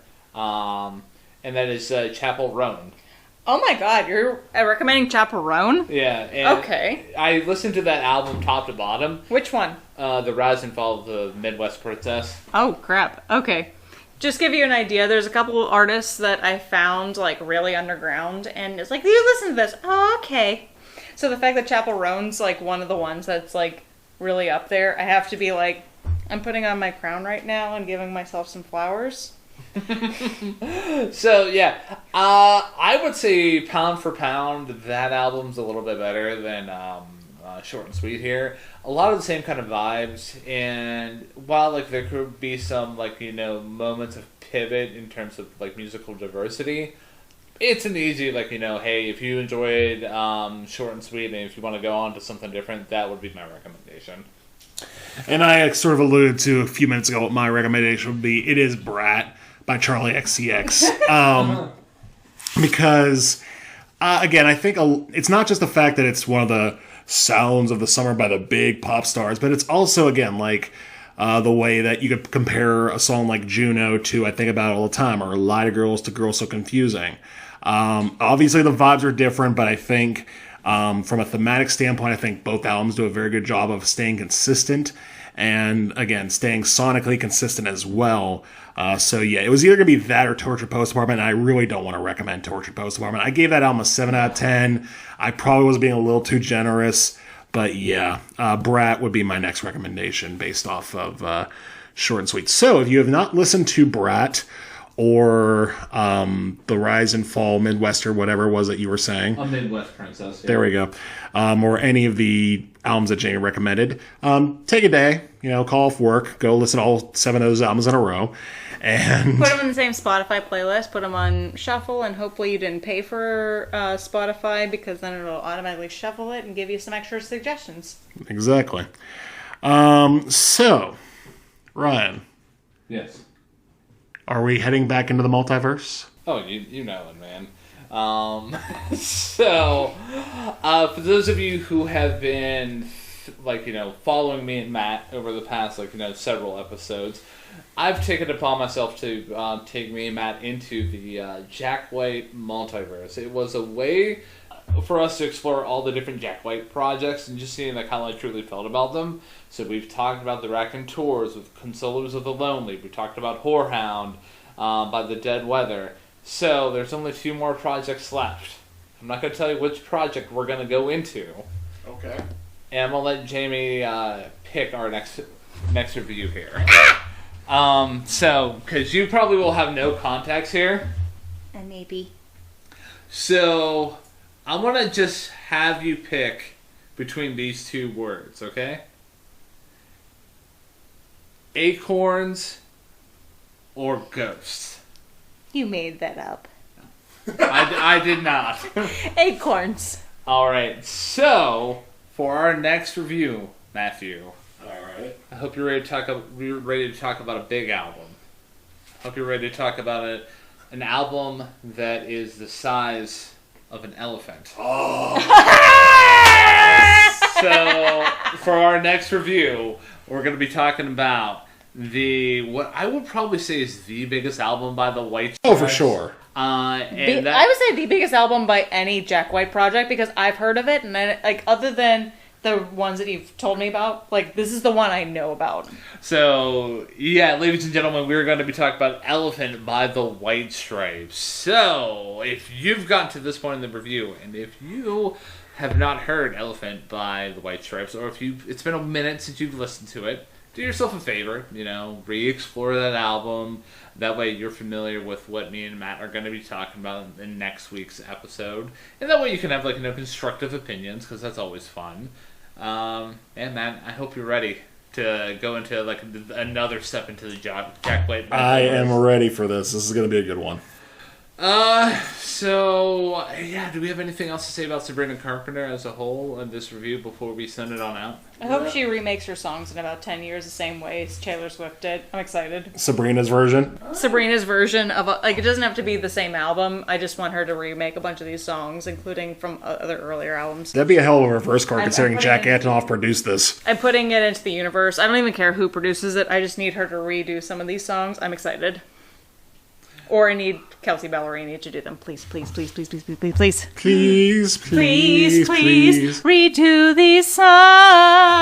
and that is Chapel Roan. Oh my god, you're recommending Chaperone? Yeah. And Okay. I listened to that album top to bottom. Which one? The Rise and Fall of the Midwest Princess. Oh, crap. Okay. Just give you an idea, there's a couple artists that I found, like, really underground, and it's like, you listen to this. Oh, okay. So the fact that Chapel Roan's, like, one of the ones that's, like, really up there, I have to be like, I'm putting on my crown right now and giving myself some flowers. So, yeah. I would say pound for pound, that album's a little bit better than Short and Sweet here. A lot of the same kind of vibes, and while like there could be some like moments of pivot in terms of like musical diversity, it's an easy like hey, if you enjoyed Short and Sweet and if you want to go on to something different, that would be my recommendation. And I sort of alluded to a few minutes ago what my recommendation would be. It is Brat by Charlie XCX. Because, again, I think it's not just the fact that it's one of the sounds of the summer by the big pop stars, but it's also, again, like the way that you could compare a song like Juno to I Think About It All the Time, or Lie to Girls to Girls So Confusing. Obviously, the vibes are different, but I think from a thematic standpoint, I think both albums do a very good job of staying consistent and, again, staying sonically consistent as well. So, yeah, it was either going to be that or Tortured Post Apartment, and I really don't want to recommend Tortured Post Apartment. I gave that album a 7 out of 10. I probably was being a little too generous, but, yeah, Brat would be my next recommendation based off of Short and Sweet. So, if you have not listened to Brat or The Rise and Fall Midwest or whatever it was that you were saying. A Midwest Princess. Yeah. There we go. Or any of the albums that Jamie recommended. Take a day, call off work, go listen to all 7 of those albums in a row. And Put them in the same Spotify playlist, put them on shuffle, and hopefully you didn't pay for Spotify, because then it'll automatically shuffle it and give you some extra suggestions. Exactly. So, Ryan. Yes. Are we heading back into the multiverse? Oh, you know it, man. So, for those of you who have been, following me and Matt over the past, several episodes, I've taken it upon myself to take me and Matt into the Jack White multiverse. It was a way for us to explore all the different Jack White projects and just seeing how I truly felt about them. So we've talked about the Raconteurs with Consolers of the Lonely. We talked about Whorehound by the Dead Weather. So there's only 2 more projects left. I'm not going to tell you which project we're going to go into. Okay. And I'm going to let Jamie pick our next review here. Because you probably will have no context here. Maybe. So, I'm going to just have you pick between these 2 words, okay? Acorns or ghosts? You made that up. I did not. Acorns. Alright, so, for our next review, Matthew. Alright. I hope you're ready to talk about a big album. I hope you're ready to talk about an album that is the size of an elephant. Oh. So, for our next review, we're going to be talking about what I would probably say is the biggest album by the White Stripes. Oh, for sure. I would say the biggest album by any Jack White project, because I've heard of it, and other than the ones that you've told me about, this is the one I know about. So, yeah, ladies and gentlemen, we're going to be talking about Elephant by the White Stripes. So, if you've gotten to this point in the review, and if you have not heard Elephant by the White Stripes, or if it's been a minute since you've listened to it, do yourself a favor, re-explore that album. That way you're familiar with what me and Matt are going to be talking about in next week's episode. And that way you can have, constructive opinions, because that's always fun. And Matt, I hope you're ready to go into, another step into the Jack White. I am ready for this. This is going to be a good one. So, yeah, do we have anything else to say about Sabrina Carpenter as a whole in this review before we send it on out? I hope she remakes her songs in about 10 years the same way as Taylor Swift did. I'm excited. Sabrina's version? Sabrina's version of, it doesn't have to be the same album. I just want her to remake a bunch of these songs, including from other earlier albums. That'd be a hell of a reverse card, considering Jack Antonoff produced this. I'm putting it into the universe. I don't even care who produces it. I just need her to redo some of these songs. I'm excited. Or I need Kelsey Ballerini to do them. Please, please, please, please, please, please, please, please. Please, please, Please, please, read to these songs.